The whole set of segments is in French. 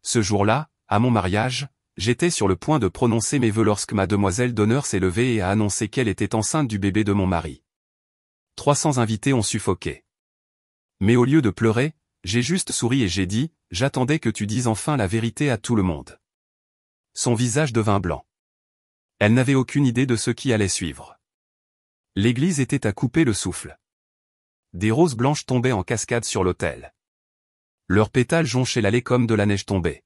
Ce jour-là, à mon mariage, j'étais sur le point de prononcer mes vœux lorsque ma demoiselle d'honneur s'est levée et a annoncé qu'elle était enceinte du bébé de mon mari. 300 invités ont suffoqué. Mais au lieu de pleurer, j'ai juste souri et j'ai dit, j'attendais que tu dises enfin la vérité à tout le monde. Son visage devint blanc. Elle n'avait aucune idée de ce qui allait suivre. L'église était à couper le souffle. Des roses blanches tombaient en cascade sur l'autel. Leurs pétales jonchaient l'allée comme de la neige tombée.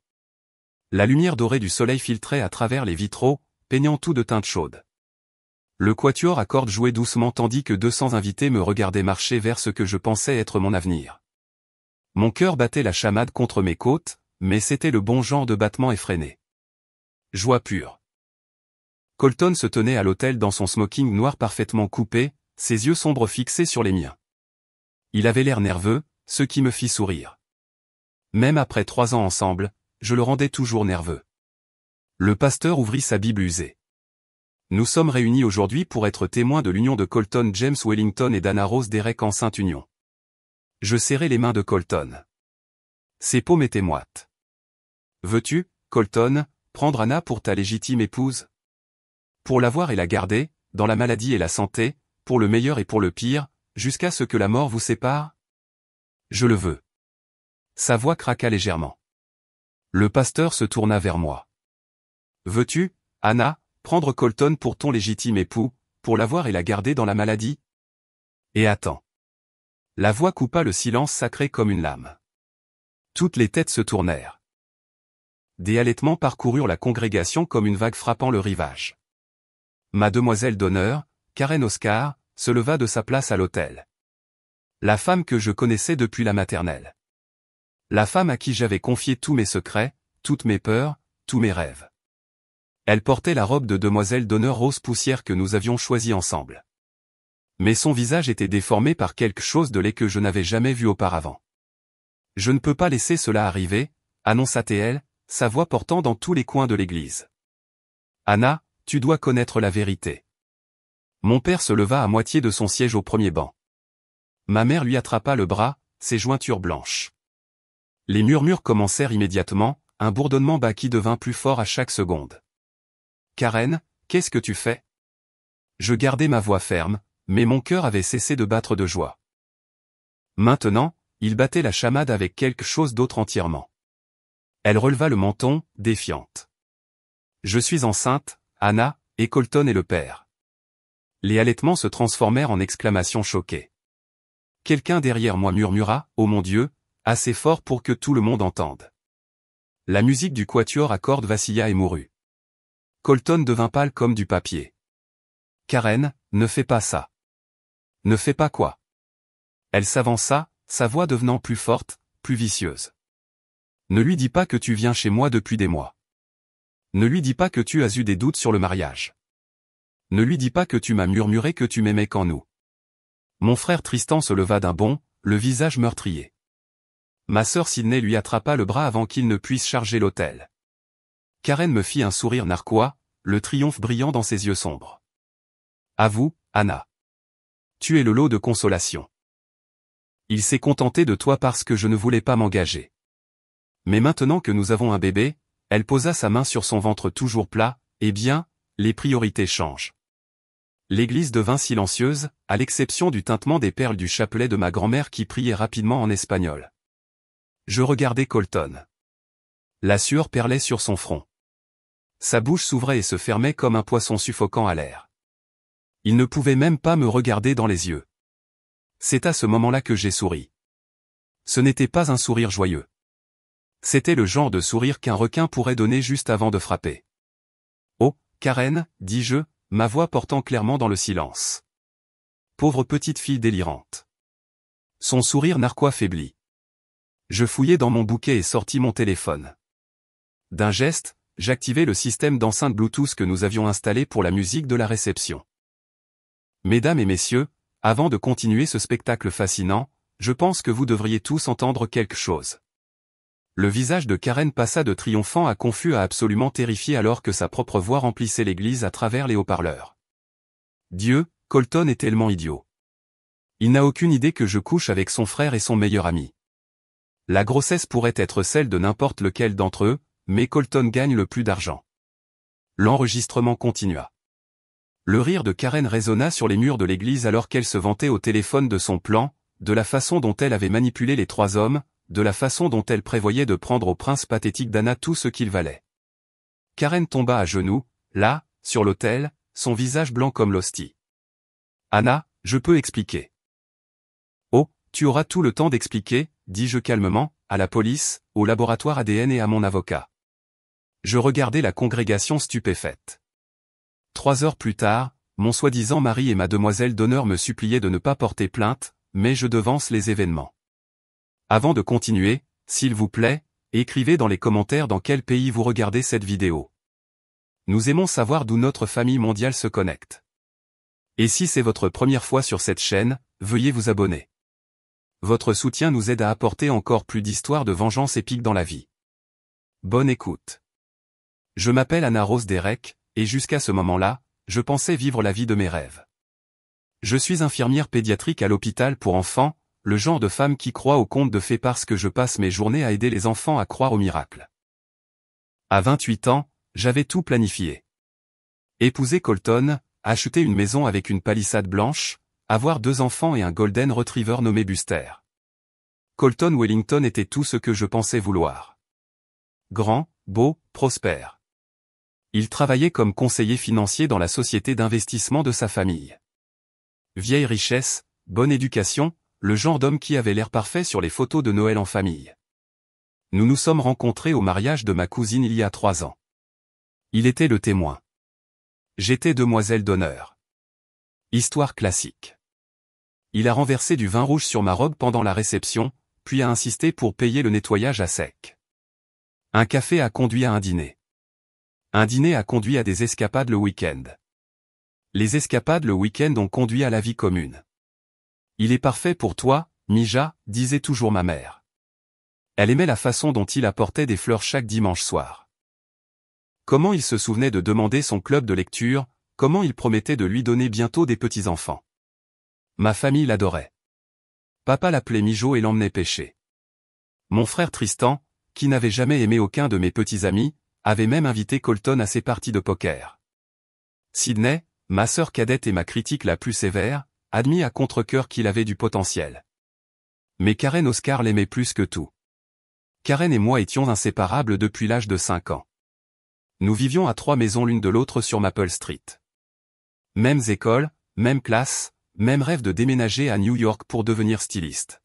La lumière dorée du soleil filtrait à travers les vitraux, peignant tout de teintes chaudes. Le quatuor à cordes jouait doucement tandis que 200 invités me regardaient marcher vers ce que je pensais être mon avenir. Mon cœur battait la chamade contre mes côtes, mais c'était le bon genre de battement effréné. Joie pure. Colton se tenait à l'autel dans son smoking noir parfaitement coupé, ses yeux sombres fixés sur les miens. Il avait l'air nerveux, ce qui me fit sourire. Même après 3 ans ensemble, je le rendais toujours nerveux. Le pasteur ouvrit sa Bible usée. Nous sommes réunis aujourd'hui pour être témoins de l'union de Colton James Wellington et d'Anna Rose Derek en sainte union. Je serrai les mains de Colton. Ses paumes étaient moites. Veux-tu, Colton, prendre Anna pour ta légitime épouse? Pour l'avoir et la garder, dans la maladie et la santé, pour le meilleur et pour le pire, jusqu'à ce que la mort vous sépare? Je le veux. Sa voix craqua légèrement. Le pasteur se tourna vers moi. Veux-tu, Anna, prendre Colton pour ton légitime époux, pour l'avoir et la garder dans la maladie? Et attends. La voix coupa le silence sacré comme une lame. Toutes les têtes se tournèrent. Des halètements parcoururent la congrégation comme une vague frappant le rivage. Ma demoiselle d'honneur, Karen Oscar, se leva de sa place à l'autel. La femme que je connaissais depuis la maternelle. La femme à qui j'avais confié tous mes secrets, toutes mes peurs, tous mes rêves. Elle portait la robe de demoiselle d'honneur rose poussière que nous avions choisie ensemble. Mais son visage était déformé par quelque chose de laid que je n'avais jamais vu auparavant. Je ne peux pas laisser cela arriver, annonça-t-elle, sa voix portant dans tous les coins de l'église. Anna, tu dois connaître la vérité. Mon père se leva à moitié de son siège au premier banc. Ma mère lui attrapa le bras, ses jointures blanches. Les murmures commencèrent immédiatement, un bourdonnement bas qui devint plus fort à chaque seconde. Karen, qu'est-ce que tu fais? Je gardai ma voix ferme, mais mon cœur avait cessé de battre de joie. Maintenant, il battait la chamade avec quelque chose d'autre entièrement. Elle releva le menton, défiante. Je suis enceinte, Anna, et Colton est le père. Les halètements se transformèrent en exclamations choquées. Quelqu'un derrière moi murmura, « Oh mon Dieu !» assez fort pour que tout le monde entende. La musique du quatuor à cordes vacilla et mourut. Colton devint pâle comme du papier. Karen, ne fais pas ça. Ne fais pas quoi? Elle s'avança, sa voix devenant plus forte, plus vicieuse. Ne lui dis pas que tu viens chez moi depuis des mois. Ne lui dis pas que tu as eu des doutes sur le mariage. Ne lui dis pas que tu m'as murmuré que tu m'aimais qu'en nous. Mon frère Tristan se leva d'un bond, le visage meurtrier. Ma sœur Sydney lui attrapa le bras avant qu'il ne puisse charger l'autel. Karen me fit un sourire narquois, le triomphe brillant dans ses yeux sombres. À vous, Anna. Tu es le lot de consolation. Il s'est contenté de toi parce que je ne voulais pas m'engager. Mais maintenant que nous avons un bébé, elle posa sa main sur son ventre toujours plat, eh bien, les priorités changent. L'église devint silencieuse, à l'exception du tintement des perles du chapelet de ma grand-mère qui priait rapidement en espagnol. Je regardai Colton. La sueur perlait sur son front. Sa bouche s'ouvrait et se fermait comme un poisson suffocant à l'air. Il ne pouvait même pas me regarder dans les yeux. C'est à ce moment-là que j'ai souri. Ce n'était pas un sourire joyeux. C'était le genre de sourire qu'un requin pourrait donner juste avant de frapper. Oh, Karen, dis-je, ma voix portant clairement dans le silence. Pauvre petite fille délirante. Son sourire narquois faiblit. Je fouillai dans mon bouquet et sortis mon téléphone. D'un geste, j'activai le système d'enceinte Bluetooth que nous avions installé pour la musique de la réception. Mesdames et messieurs, avant de continuer ce spectacle fascinant, je pense que vous devriez tous entendre quelque chose. Le visage de Karen passa de triomphant à confus à absolument terrifié alors que sa propre voix remplissait l'église à travers les haut-parleurs. Dieu, Colton est tellement idiot. Il n'a aucune idée que je couche avec son frère et son meilleur ami. La grossesse pourrait être celle de n'importe lequel d'entre eux, mais Colton gagne le plus d'argent. L'enregistrement continua. Le rire de Karen résonna sur les murs de l'église alors qu'elle se vantait au téléphone de son plan, de la façon dont elle avait manipulé les 3 hommes, de la façon dont elle prévoyait de prendre au prince pathétique d'Anna tout ce qu'il valait. Karen tomba à genoux, là, sur l'autel, son visage blanc comme l'hostie. Anna, je peux expliquer. Oh, tu auras tout le temps d'expliquer, dis-je calmement, à la police, au laboratoire ADN et à mon avocat. Je regardais la congrégation stupéfaite. 3 heures plus tard, mon soi-disant mari et ma demoiselle d'honneur me suppliaient de ne pas porter plainte, mais je devance les événements. Avant de continuer, s'il vous plaît, écrivez dans les commentaires dans quel pays vous regardez cette vidéo. Nous aimons savoir d'où notre famille mondiale se connecte. Et si c'est votre première fois sur cette chaîne, veuillez vous abonner. Votre soutien nous aide à apporter encore plus d'histoires de vengeance épique dans la vie. Bonne écoute. Je m'appelle Anna Rose Derek, et jusqu'à ce moment-là, je pensais vivre la vie de mes rêves. Je suis infirmière pédiatrique à l'hôpital pour enfants, le genre de femme qui croit aux contes de fées parce que je passe mes journées à aider les enfants à croire aux miracles. À 28 ans, j'avais tout planifié. Épouser Colton, acheter une maison avec une palissade blanche, avoir 2 enfants et un golden retriever nommé Buster. Colton Wellington était tout ce que je pensais vouloir. Grand, beau, prospère. Il travaillait comme conseiller financier dans la société d'investissement de sa famille. Vieille richesse, bonne éducation, le genre d'homme qui avait l'air parfait sur les photos de Noël en famille. Nous nous sommes rencontrés au mariage de ma cousine il y a 3 ans. Il était le témoin. J'étais demoiselle d'honneur. Histoire classique. Il a renversé du vin rouge sur ma robe pendant la réception, puis a insisté pour payer le nettoyage à sec. Un café a conduit à un dîner. Un dîner a conduit à des escapades le week-end. Les escapades le week-end ont conduit à la vie commune. Il est parfait pour toi, Mija, disait toujours ma mère. Elle aimait la façon dont il apportait des fleurs chaque dimanche soir. Comment il se souvenait de demander son club de lecture, comment il promettait de lui donner bientôt des petits-enfants. Ma famille l'adorait. Papa l'appelait Mijo et l'emmenait pêcher. Mon frère Tristan, qui n'avait jamais aimé aucun de mes petits amis, avait même invité Colton à ses parties de poker. Sydney, ma sœur cadette et ma critique la plus sévère, admit à contre-cœur qu'il avait du potentiel. Mais Karen Oscar l'aimait plus que tout. Karen et moi étions inséparables depuis l'âge de 5 ans. Nous vivions à 3 maisons l'une de l'autre sur Maple Street. Mêmes écoles, même classe, même rêve de déménager à New York pour devenir styliste.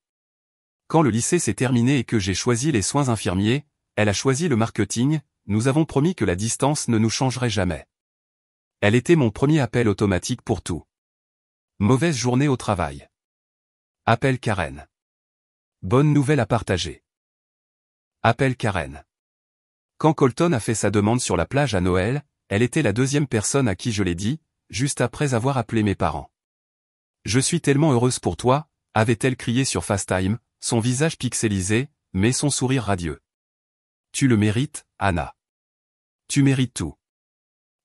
Quand le lycée s'est terminé et que j'ai choisi les soins infirmiers, elle a choisi le marketing, nous avons promis que la distance ne nous changerait jamais. Elle était mon premier appel automatique pour tout. Mauvaise journée au travail. Appel Karen. Bonne nouvelle à partager. Appel Karen. Quand Colton a fait sa demande sur la plage à Noël, elle était la 2e personne à qui je l'ai dit, juste après avoir appelé mes parents. Je suis tellement heureuse pour toi, avait-elle crié sur FaceTime, son visage pixelisé, mais son sourire radieux. Tu le mérites, Anna. Tu mérites tout.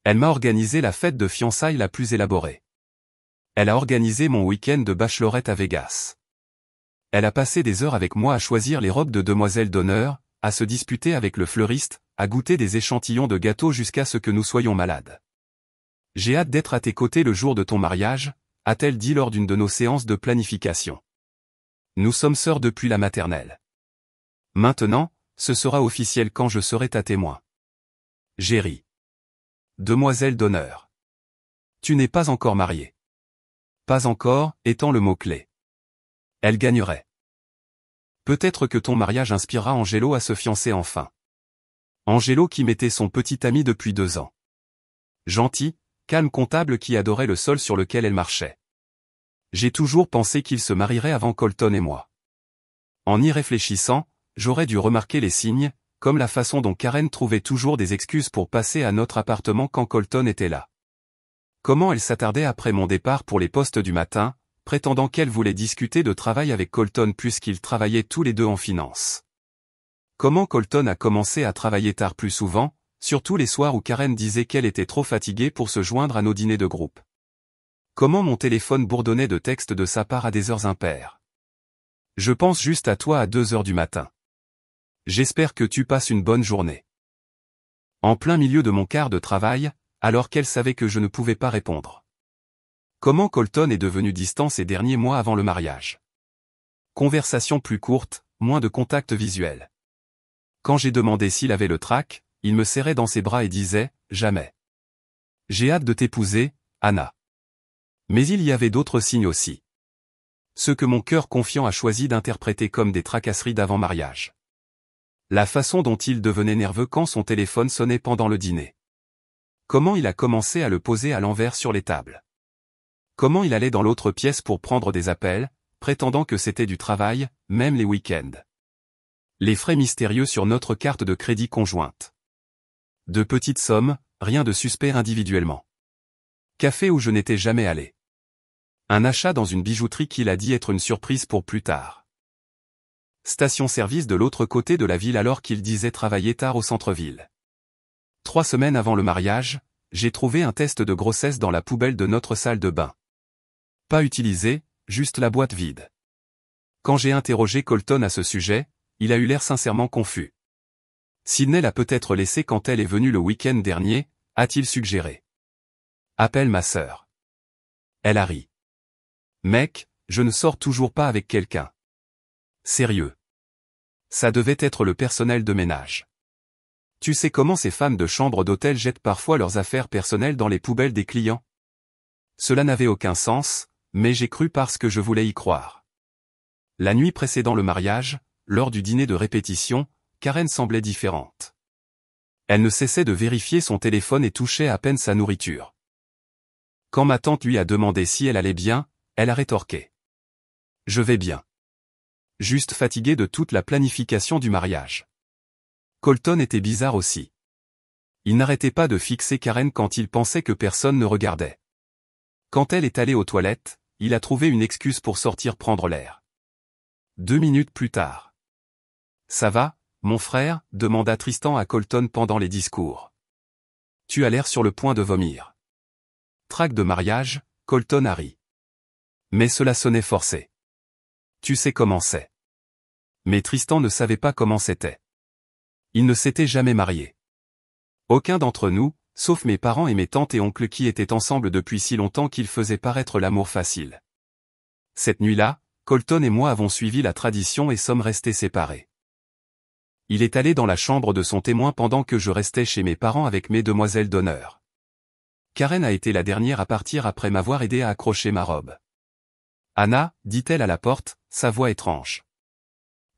Elle m'a organisé la fête de fiançailles la plus élaborée. Elle a organisé mon week-end de bachelorette à Vegas. Elle a passé des heures avec moi à choisir les robes de demoiselle d'honneur, à se disputer avec le fleuriste, à goûter des échantillons de gâteaux jusqu'à ce que nous soyons malades. J'ai hâte d'être à tes côtés le jour de ton mariage, a-t-elle dit lors d'une de nos séances de planification. Nous sommes sœurs depuis la maternelle. Maintenant, ce sera officiel quand je serai ta témoin. J'ai ri. Demoiselle d'honneur. Tu n'es pas encore mariée. Pas encore, étant le mot-clé. Elle gagnerait. Peut-être que ton mariage inspirera Angelo à se fiancer enfin. Angelo qui m'était son petit ami depuis 2 ans. Gentil, calme comptable qui adorait le sol sur lequel elle marchait. J'ai toujours pensé qu'il se marierait avant Colton et moi. En y réfléchissant, j'aurais dû remarquer les signes, comme la façon dont Karen trouvait toujours des excuses pour passer à notre appartement quand Colton était là. Comment elle s'attardait après mon départ pour les postes du matin, prétendant qu'elle voulait discuter de travail avec Colton puisqu'ils travaillaient tous les deux en finance. Comment Colton a commencé à travailler tard plus souvent, surtout les soirs où Karen disait qu'elle était trop fatiguée pour se joindre à nos dîners de groupe. Comment mon téléphone bourdonnait de textes de sa part à des heures impaires. Je pense juste à toi à 2 heures du matin. J'espère que tu passes une bonne journée. En plein milieu de mon quart de travail, alors qu'elle savait que je ne pouvais pas répondre. Comment Colton est devenu distant ces derniers mois avant le mariage? Conversation plus courte, moins de contact visuel. Quand j'ai demandé s'il avait le trac, il me serrait dans ses bras et disait « Jamais. J'ai hâte de t'épouser, Anna. » Mais il y avait d'autres signes aussi. Ce que mon cœur confiant a choisi d'interpréter comme des tracasseries d'avant-mariage. La façon dont il devenait nerveux quand son téléphone sonnait pendant le dîner. Comment il a commencé à le poser à l'envers sur les tables. Comment il allait dans l'autre pièce pour prendre des appels, prétendant que c'était du travail, même les week-ends. Les frais mystérieux sur notre carte de crédit conjointe. De petites sommes, rien de suspect individuellement. Café où je n'étais jamais allé. Un achat dans une bijouterie qu'il a dit être une surprise pour plus tard. Station-service de l'autre côté de la ville alors qu'il disait travailler tard au centre-ville. 3 semaines avant le mariage, j'ai trouvé un test de grossesse dans la poubelle de notre salle de bain. Pas utilisé, juste la boîte vide. Quand j'ai interrogé Colton à ce sujet, il a eu l'air sincèrement confus. Sydney l'a peut-être laissé quand elle est venue le week-end dernier, a-t-il suggéré. Appelle ma sœur. Elle a ri. Mec, je ne sors toujours pas avec quelqu'un. Sérieux. Ça devait être le personnel de ménage. Tu sais comment ces femmes de chambre d'hôtel jettent parfois leurs affaires personnelles dans les poubelles des clients? Cela n'avait aucun sens, mais j'ai cru parce que je voulais y croire. La nuit précédant le mariage, lors du dîner de répétition, Karen semblait différente. Elle ne cessait de vérifier son téléphone et touchait à peine sa nourriture. Quand ma tante lui a demandé si elle allait bien, elle a rétorqué. Je vais bien. Juste fatiguée de toute la planification du mariage. Colton était bizarre aussi. Il n'arrêtait pas de fixer Karen quand il pensait que personne ne regardait. Quand elle est allée aux toilettes, il a trouvé une excuse pour sortir prendre l'air. 2 minutes plus tard. Ça va, mon frère? Demanda Tristan à Colton pendant les discours. Tu as l'air sur le point de vomir. Trac de mariage, Colton a ri. Mais cela sonnait forcé. Tu sais comment c'est. Mais Tristan ne savait pas comment c'était. Il ne s'était jamais marié. Aucun d'entre nous, sauf mes parents et mes tantes et oncles qui étaient ensemble depuis si longtemps qu'ils faisaient paraître l'amour facile. Cette nuit-là, Colton et moi avons suivi la tradition et sommes restés séparés. Il est allé dans la chambre de son témoin pendant que je restais chez mes parents avec mes demoiselles d'honneur. Karen a été la dernière à partir après m'avoir aidé à accrocher ma robe. Anna, dit-elle à la porte, sa voix étrange.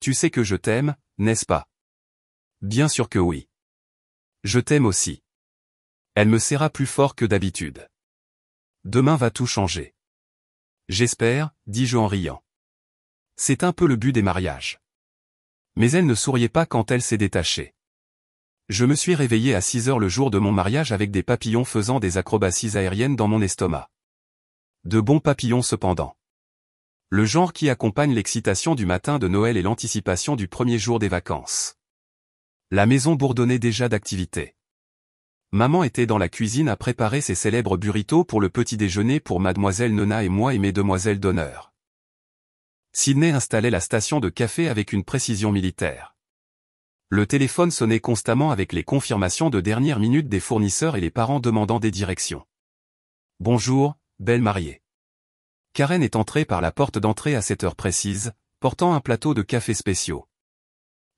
Tu sais que je t'aime, n'est-ce pas? Bien sûr que oui. Je t'aime aussi. Elle me serra plus fort que d'habitude. Demain va tout changer. J'espère, dis-je en riant. C'est un peu le but des mariages. Mais elle ne souriait pas quand elle s'est détachée. Je me suis réveillé à 6 heures le jour de mon mariage avec des papillons faisant des acrobaties aériennes dans mon estomac. De bons papillons cependant. Le genre qui accompagne l'excitation du matin de Noël et l'anticipation du premier jour des vacances. La maison bourdonnait déjà d'activité. Maman était dans la cuisine à préparer ses célèbres burritos pour le petit déjeuner pour mademoiselle Nona et moi et mes demoiselles d'honneur. Sydney installait la station de café avec une précision militaire. Le téléphone sonnait constamment avec les confirmations de dernière minute des fournisseurs et les parents demandant des directions. Bonjour, belle mariée. Karen est entrée par la porte d'entrée à cette heure précise, portant un plateau de café spéciaux.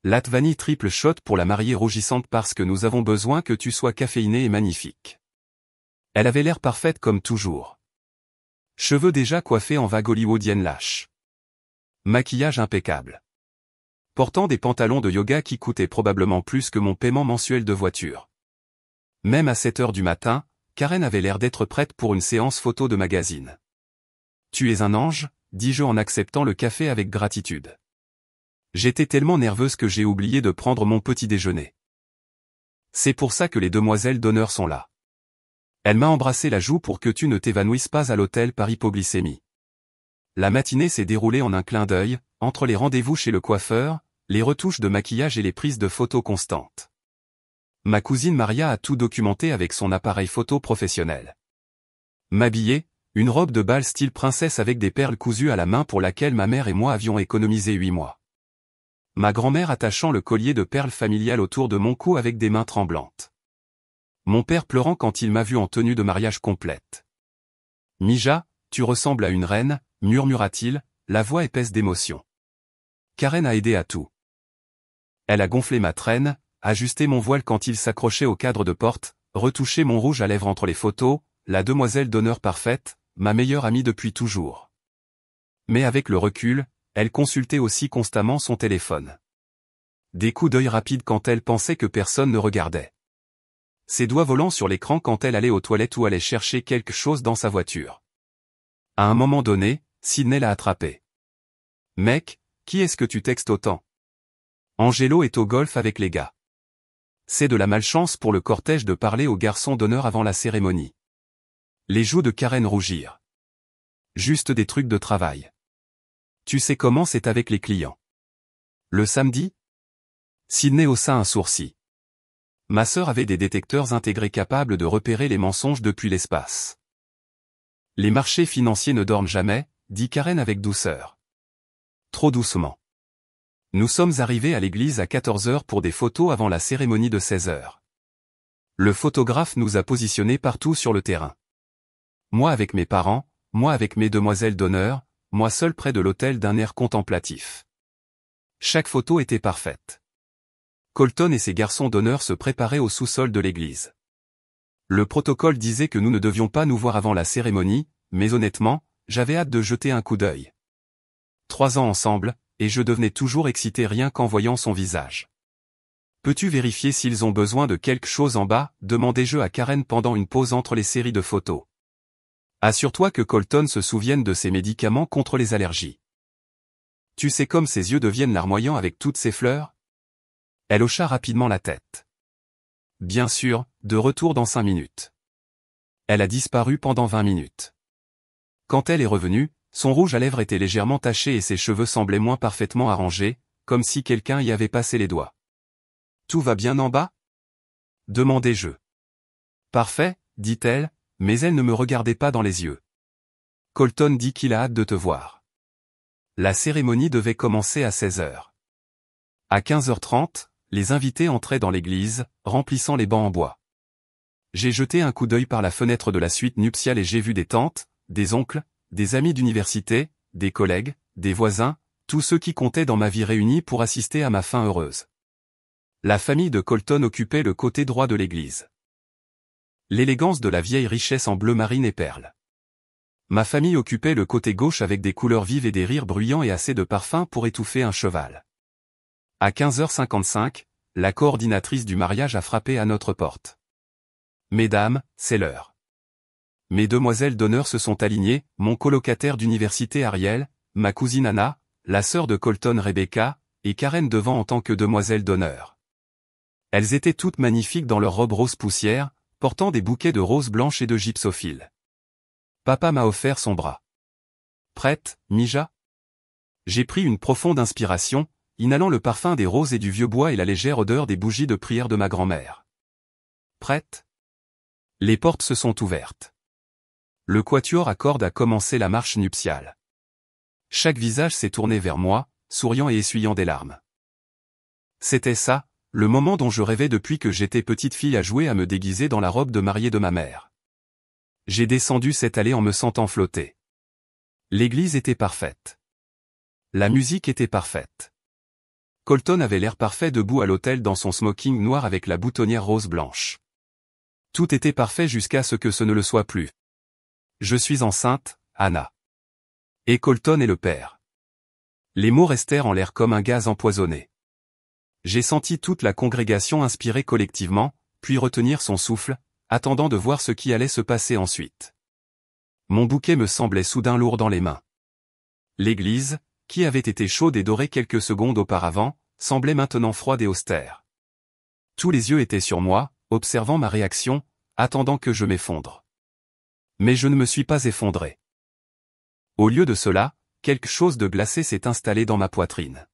Latte vanille triple shot pour la mariée rougissante parce que nous avons besoin que tu sois caféinée et magnifique. Elle avait l'air parfaite comme toujours. Cheveux déjà coiffés en vague hollywoodienne lâche. Maquillage impeccable. Portant des pantalons de yoga qui coûtaient probablement plus que mon paiement mensuel de voiture. Même à 7 heures du matin, Karen avait l'air d'être prête pour une séance photo de magazine. Tu es un ange, dis-je en acceptant le café avec gratitude. J'étais tellement nerveuse que j'ai oublié de prendre mon petit déjeuner. C'est pour ça que les demoiselles d'honneur sont là. Elle m'a embrassé la joue pour que tu ne t'évanouisses pas à l'hôtel par hypoglycémie. La matinée s'est déroulée en un clin d'œil, entre les rendez-vous chez le coiffeur, les retouches de maquillage et les prises de photos constantes. Ma cousine Maria a tout documenté avec son appareil photo professionnel. M'habiller, une robe de bal style princesse avec des perles cousues à la main pour laquelle ma mère et moi avions économisé 8 mois. Ma grand-mère attachant le collier de perles familial autour de mon cou avec des mains tremblantes. Mon père pleurant quand il m'a vu en tenue de mariage complète. Mija, tu ressembles à une reine, murmura-t-il, la voix épaisse d'émotion. Karen a aidé à tout. Elle a gonflé ma traîne, ajusté mon voile quand il s'accrochait au cadre de porte, retouché mon rouge à lèvres entre les photos, la demoiselle d'honneur parfaite, ma meilleure amie depuis toujours. Mais avec le recul, elle consultait aussi constamment son téléphone. Des coups d'œil rapides quand elle pensait que personne ne regardait. Ses doigts volant sur l'écran quand elle allait aux toilettes ou allait chercher quelque chose dans sa voiture. À un moment donné, Sydney l'a attrapé. « Mec, qui est-ce que tu textes autant ? Angelo est au golf avec les gars. » C'est de la malchance pour le cortège de parler aux garçons d'honneur avant la cérémonie. Les joues de Karen rougirent. Juste des trucs de travail. Tu sais comment c'est avec les clients. Le samedi ? Sydney haussa un sourcil. Ma sœur avait des détecteurs intégrés capables de repérer les mensonges depuis l'espace. Les marchés financiers ne dorment jamais, dit Karen avec douceur. Trop doucement. Nous sommes arrivés à l'église à 14h pour des photos avant la cérémonie de 16h. Le photographe nous a positionnés partout sur le terrain. Moi avec mes parents, moi avec mes demoiselles d'honneur, moi seul près de l'autel d'un air contemplatif. Chaque photo était parfaite. Colton et ses garçons d'honneur se préparaient au sous-sol de l'église. Le protocole disait que nous ne devions pas nous voir avant la cérémonie, mais honnêtement, j'avais hâte de jeter un coup d'œil. 3 ans ensemble, et je devenais toujours excité rien qu'en voyant son visage. Peux-tu vérifier s'ils ont besoin de quelque chose en bas, demandai-je à Karen pendant une pause entre les séries de photos. Assure-toi que Colton se souvienne de ses médicaments contre les allergies. Tu sais comme ses yeux deviennent larmoyants avec toutes ces fleurs ? Elle hocha rapidement la tête. Bien sûr, de retour dans 5 minutes. Elle a disparu pendant 20 minutes. Quand elle est revenue, son rouge à lèvres était légèrement taché et ses cheveux semblaient moins parfaitement arrangés, comme si quelqu'un y avait passé les doigts. Tout va bien en bas ? Demandai-je. Parfait, dit-elle, mais elle ne me regardait pas dans les yeux. Colton dit qu'il a hâte de te voir. La cérémonie devait commencer à 16h. À 15h30, les invités entraient dans l'église, remplissant les bancs en bois. J'ai jeté un coup d'œil par la fenêtre de la suite nuptiale et j'ai vu des tantes, des oncles, des amis d'université, des collègues, des voisins, tous ceux qui comptaient dans ma vie réunis pour assister à ma fin heureuse. La famille de Colton occupait le côté droit de l'église. L'élégance de la vieille richesse en bleu marine et perles. Ma famille occupait le côté gauche avec des couleurs vives et des rires bruyants et assez de parfum pour étouffer un cheval. À 15h55, la coordinatrice du mariage a frappé à notre porte. Mesdames, c'est l'heure. Mes demoiselles d'honneur se sont alignées, mon colocataire d'université Ariel, ma cousine Anna, la sœur de Colton Rebecca, et Karen devant en tant que demoiselle d'honneur. Elles étaient toutes magnifiques dans leurs robes rose poussière, portant des bouquets de roses blanches et de gypsophiles. Papa m'a offert son bras. Prête, Mija ? J'ai pris une profonde inspiration, inhalant le parfum des roses et du vieux bois et la légère odeur des bougies de prière de ma grand-mère. Prête ? Les portes se sont ouvertes. Le quatuor à cordes a commencé la marche nuptiale. Chaque visage s'est tourné vers moi, souriant et essuyant des larmes. C'était ça, le moment dont je rêvais depuis que j'étais petite fille à jouer à me déguiser dans la robe de mariée de ma mère. J'ai descendu cette allée en me sentant flotter. L'église était parfaite. La musique était parfaite. Colton avait l'air parfait debout à l'autel dans son smoking noir avec la boutonnière rose blanche. Tout était parfait jusqu'à ce que ce ne le soit plus. Je suis enceinte, Anna. Et Colton est le père. Les mots restèrent en l'air comme un gaz empoisonné. J'ai senti toute la congrégation inspirer collectivement, puis retenir son souffle, attendant de voir ce qui allait se passer ensuite. Mon bouquet me semblait soudain lourd dans les mains. L'église, qui avait été chaude et dorée quelques secondes auparavant, semblait maintenant froide et austère. Tous les yeux étaient sur moi, observant ma réaction, attendant que je m'effondre. Mais je ne me suis pas effondré. Au lieu de cela, quelque chose de glacé s'est installé dans ma poitrine.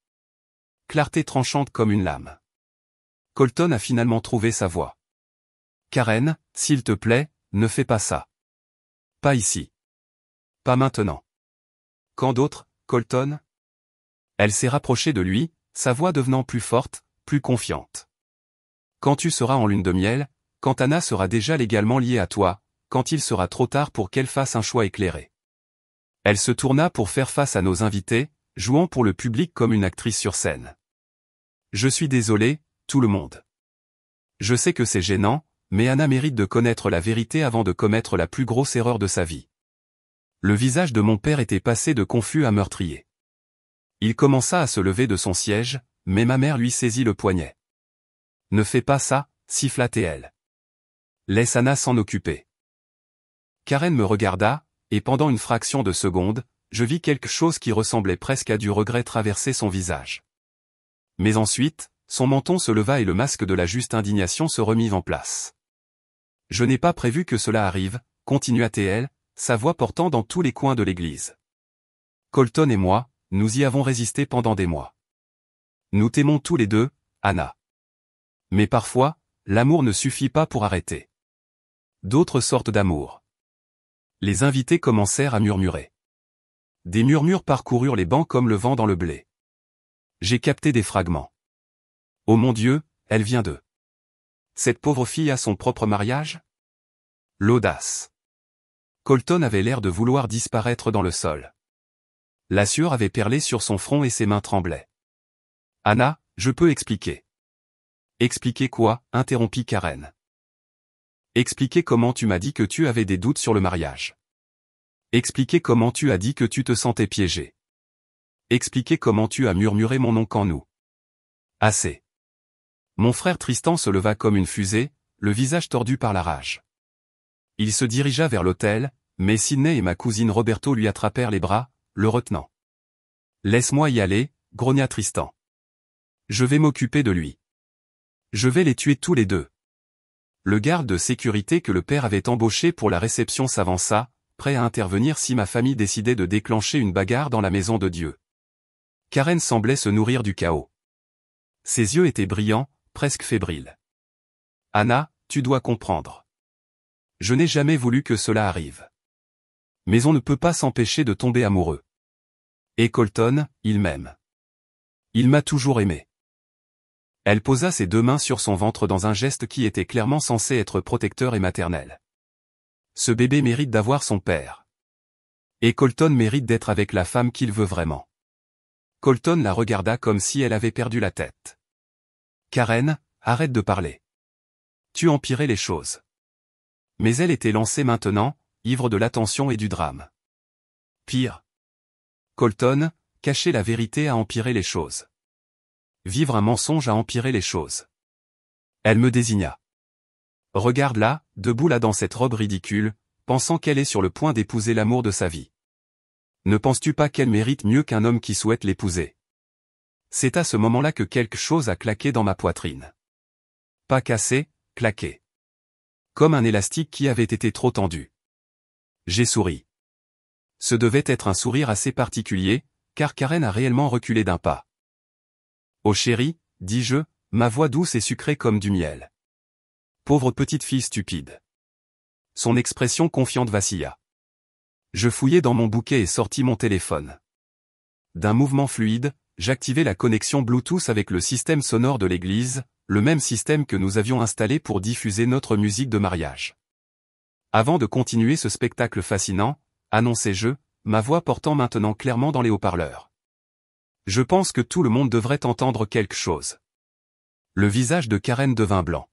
Clarté tranchante comme une lame. Colton a finalement trouvé sa voie. Karen, s'il te plaît, ne fais pas ça. Pas ici. Pas maintenant. Quand d'autres, Colton ? Elle s'est rapprochée de lui, sa voix devenant plus forte, plus confiante. Quand tu seras en lune de miel, quand Anna sera déjà légalement liée à toi, quand il sera trop tard pour qu'elle fasse un choix éclairé. Elle se tourna pour faire face à nos invités, jouant pour le public comme une actrice sur scène. Je suis désolé, tout le monde. Je sais que c'est gênant, mais Anna mérite de connaître la vérité avant de commettre la plus grosse erreur de sa vie. Le visage de mon père était passé de confus à meurtrier. Il commença à se lever de son siège, mais ma mère lui saisit le poignet. « Ne fais pas ça, siffla-t-elle. Laisse Anna s'en occuper. » Karen me regarda, et pendant une fraction de seconde, je vis quelque chose qui ressemblait presque à du regret traverser son visage. Mais ensuite, son menton se leva et le masque de la juste indignation se remit en place. « Je n'ai pas prévu que cela arrive, continua-t-elle, sa voix portant dans tous les coins de l'église. Colton et moi, nous y avons résisté pendant des mois. Nous t'aimons tous les deux, Anna. Mais parfois, l'amour ne suffit pas pour arrêter. D'autres sortes d'amour. » Les invités commencèrent à murmurer. Des murmures parcoururent les bancs comme le vent dans le blé. J'ai capté des fragments. Oh mon Dieu, elle vient d'eux. Cette pauvre fille a son propre mariage? L'audace. Colton avait l'air de vouloir disparaître dans le sol. La sueur avait perlé sur son front et ses mains tremblaient. Anna, je peux expliquer. Expliquer quoi? Interrompit Karen. Expliquer comment tu m'as dit que tu avais des doutes sur le mariage. Expliquer comment tu as dit que tu te sentais piégé. Expliquer comment tu as murmuré mon nom qu'en nous. Assez. Mon frère Tristan se leva comme une fusée, le visage tordu par la rage. Il se dirigea vers l'autel, mais Sidney et ma cousine Roberto lui attrapèrent les bras, le retenant. « Laisse-moi y aller, grogna Tristan. Je vais m'occuper de lui. Je vais les tuer tous les deux. » Le garde de sécurité que le père avait embauché pour la réception s'avança, prêt à intervenir si ma famille décidait de déclencher une bagarre dans la maison de Dieu. Karen semblait se nourrir du chaos. Ses yeux étaient brillants, presque fébriles. « Anna, tu dois comprendre. Je n'ai jamais voulu que cela arrive. Mais on ne peut pas s'empêcher de tomber amoureux. Et Colton, il m'aime. Il m'a toujours aimé. » Elle posa ses deux mains sur son ventre dans un geste qui était clairement censé être protecteur et maternel. Ce bébé mérite d'avoir son père. Et Colton mérite d'être avec la femme qu'il veut vraiment. Colton la regarda comme si elle avait perdu la tête. Karen, arrête de parler. Tu empirais les choses. Mais elle était lancée maintenant, ivre de l'attention et du drame. Pire. Colton, cacher la vérité a empiré les choses. Vivre un mensonge a empiré les choses. Elle me désigna. Regarde-la, debout là dans cette robe ridicule, pensant qu'elle est sur le point d'épouser l'amour de sa vie. Ne penses-tu pas qu'elle mérite mieux qu'un homme qui souhaite l'épouser? C'est à ce moment-là que quelque chose a claqué dans ma poitrine. Pas cassé, claqué. Comme un élastique qui avait été trop tendu. J'ai souri. Ce devait être un sourire assez particulier, car Karen a réellement reculé d'un pas. Oh chérie, dis-je, ma voix douce et sucrée comme du miel. Pauvre petite fille stupide. Son expression confiante vacilla. Je fouillai dans mon bouquet et sortis mon téléphone. D'un mouvement fluide, j'activai la connexion Bluetooth avec le système sonore de l'église, le même système que nous avions installé pour diffuser notre musique de mariage. Avant de continuer ce spectacle fascinant, annonçai-je, ma voix portant maintenant clairement dans les haut-parleurs. Je pense que tout le monde devrait entendre quelque chose. Le visage de Karen devint blanc.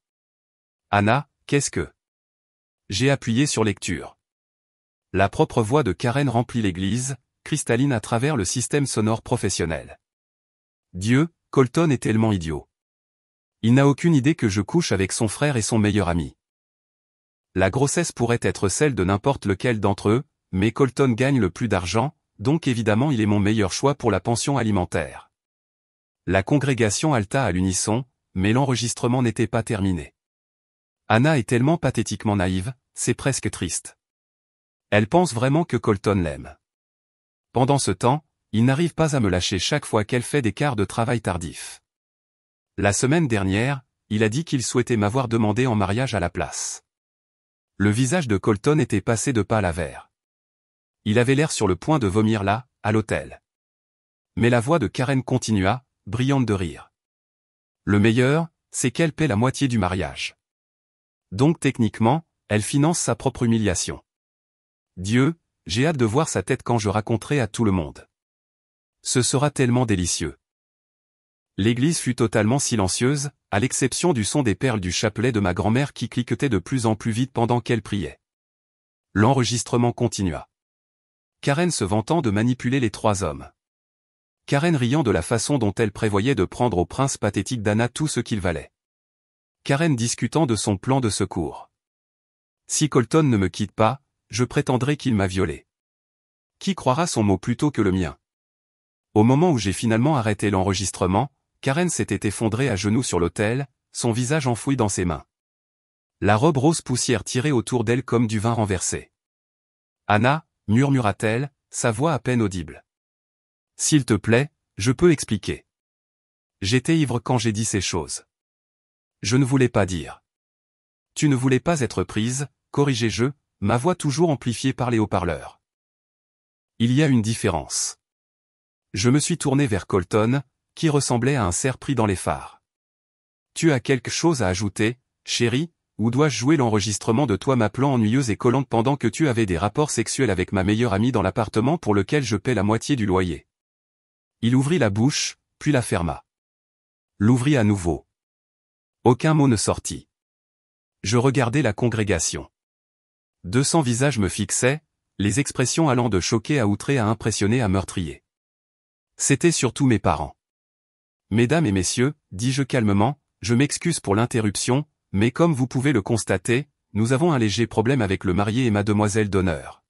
Anna, qu'est-ce que... J'ai appuyé sur lecture. La propre voix de Karen remplit l'église, cristalline à travers le système sonore professionnel. Dieu, Colton est tellement idiot. Il n'a aucune idée que je couche avec son frère et son meilleur ami. La grossesse pourrait être celle de n'importe lequel d'entre eux, mais Colton gagne le plus d'argent, donc évidemment il est mon meilleur choix pour la pension alimentaire. La congrégation halta à l'unisson, mais l'enregistrement n'était pas terminé. Anna est tellement pathétiquement naïve, c'est presque triste. Elle pense vraiment que Colton l'aime. Pendant ce temps, il n'arrive pas à me lâcher chaque fois qu'elle fait des quarts de travail tardifs. La semaine dernière, il a dit qu'il souhaitait m'avoir demandé en mariage à la place. Le visage de Colton était passé de pâle à vert. Il avait l'air sur le point de vomir là, à l'hôtel. Mais la voix de Karen continua, brillante de rire. Le meilleur, c'est qu'elle paie la moitié du mariage. Donc techniquement, elle finance sa propre humiliation. Dieu, j'ai hâte de voir sa tête quand je raconterai à tout le monde. Ce sera tellement délicieux. L'église fut totalement silencieuse, à l'exception du son des perles du chapelet de ma grand-mère qui cliquetait de plus en plus vite pendant qu'elle priait. L'enregistrement continua. Karen se vantant de manipuler les trois hommes. Karen riant de la façon dont elle prévoyait de prendre au prince pathétique d'Anna tout ce qu'il valait. Karen discutant de son plan de secours. Si Colton ne me quitte pas, je prétendrai qu'il m'a violée. Qui croira son mot plutôt que le mien? Au moment où j'ai finalement arrêté l'enregistrement, Karen s'était effondrée à genoux sur l'autel, son visage enfoui dans ses mains. La robe rose poussière tirait autour d'elle comme du vin renversé. Anna, murmura-t-elle, sa voix à peine audible. S'il te plaît, je peux expliquer. J'étais ivre quand j'ai dit ces choses. Je ne voulais pas dire. Tu ne voulais pas être prise, corrigeai-je, ma voix toujours amplifiée par les haut-parleurs. Il y a une différence. Je me suis tourné vers Colton, qui ressemblait à un cerf pris dans les phares. Tu as quelque chose à ajouter, chérie, ou dois-je jouer l'enregistrement de toi m'appelant ennuyeuse et collante pendant que tu avais des rapports sexuels avec ma meilleure amie dans l'appartement pour lequel je paie la moitié du loyer? Il ouvrit la bouche, puis la ferma. L'ouvrit à nouveau. Aucun mot ne sortit. Je regardais la congrégation. 200 visages me fixaient, les expressions allant de choqué à outré à impressionné à meurtrier. C'étaient surtout mes parents. Mesdames et messieurs, dis-je calmement, je m'excuse pour l'interruption, mais comme vous pouvez le constater, nous avons un léger problème avec le marié et mademoiselle d'honneur.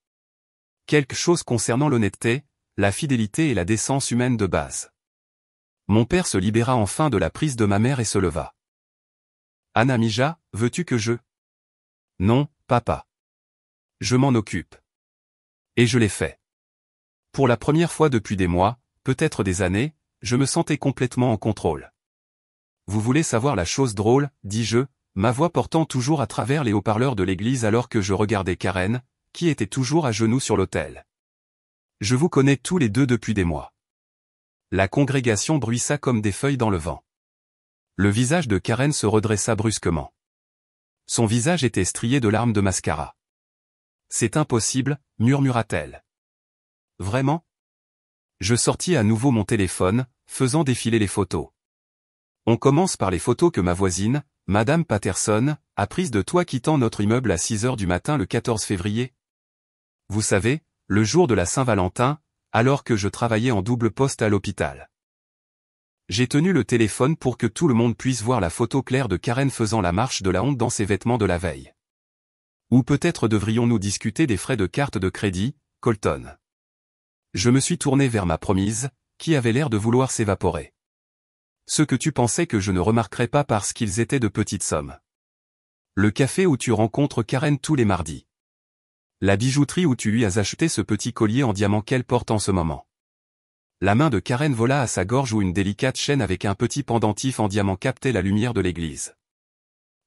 Quelque chose concernant l'honnêteté, la fidélité et la décence humaine de base. Mon père se libéra enfin de la prise de ma mère et se leva. Anna Mija, veux-tu que je... Non, papa. Je m'en occupe. Et je l'ai fait. Pour la première fois depuis des mois, peut-être des années, je me sentais complètement en contrôle. Vous voulez savoir la chose drôle, dis-je, ma voix portant toujours à travers les haut-parleurs de l'église alors que je regardais Karen, qui était toujours à genoux sur l'autel. Je vous connais tous les deux depuis des mois. La congrégation bruissa comme des feuilles dans le vent. Le visage de Karen se redressa brusquement. Son visage était strié de larmes de mascara. C'est impossible, murmura-t-elle. Vraiment? Je sortis à nouveau mon téléphone, faisant défiler les photos. On commence par les photos que ma voisine, Madame Patterson, a prises de toi quittant notre immeuble à 6 heures du matin le 14 février. Vous savez, le jour de la Saint-Valentin, alors que je travaillais en double poste à l'hôpital. J'ai tenu le téléphone pour que tout le monde puisse voir la photo claire de Karen faisant la marche de la honte dans ses vêtements de la veille. Ou peut-être devrions-nous discuter des frais de carte de crédit, Colton. Je me suis tourné vers ma promise, qui avait l'air de vouloir s'évaporer. Ce que tu pensais que je ne remarquerais pas parce qu'ils étaient de petites sommes. Le café où tu rencontres Karen tous les mardis. La bijouterie où tu lui as acheté ce petit collier en diamant qu'elle porte en ce moment. La main de Karen vola à sa gorge où une délicate chaîne avec un petit pendentif en diamant captait la lumière de l'église.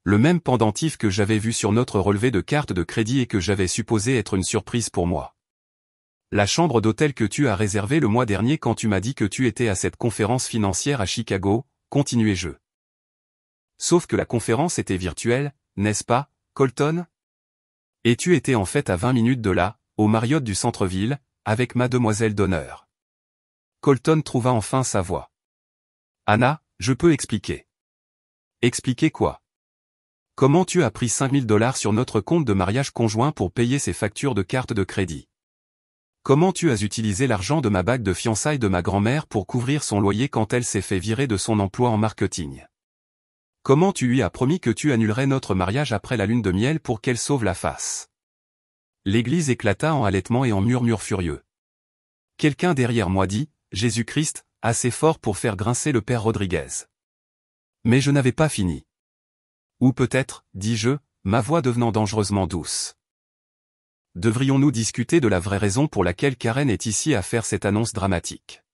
Le même pendentif que j'avais vu sur notre relevé de carte de crédit et que j'avais supposé être une surprise pour moi. La chambre d'hôtel que tu as réservée le mois dernier quand tu m'as dit que tu étais à cette conférence financière à Chicago, continuai-je. Sauf que la conférence était virtuelle, n'est-ce pas, Colton? Et tu étais en fait à 20 minutes de là, au Marriott du centre-ville, avec mademoiselle d'honneur. Colton trouva enfin sa voix. Anna, je peux expliquer. Expliquer quoi? Comment tu as pris $5000 sur notre compte de mariage conjoint pour payer ses factures de carte de crédit? Comment tu as utilisé l'argent de ma bague de fiançailles de ma grand-mère pour couvrir son loyer quand elle s'est fait virer de son emploi en marketing? Comment tu lui as promis que tu annulerais notre mariage après la lune de miel pour qu'elle sauve la face? L'église éclata en halètements et en murmures furieux. Quelqu'un derrière moi dit, Jésus-Christ, assez fort pour faire grincer le père Rodriguez. Mais je n'avais pas fini. Ou peut-être, dis-je, ma voix devenant dangereusement douce. Devrions-nous discuter de la vraie raison pour laquelle Karen est ici à faire cette annonce dramatique?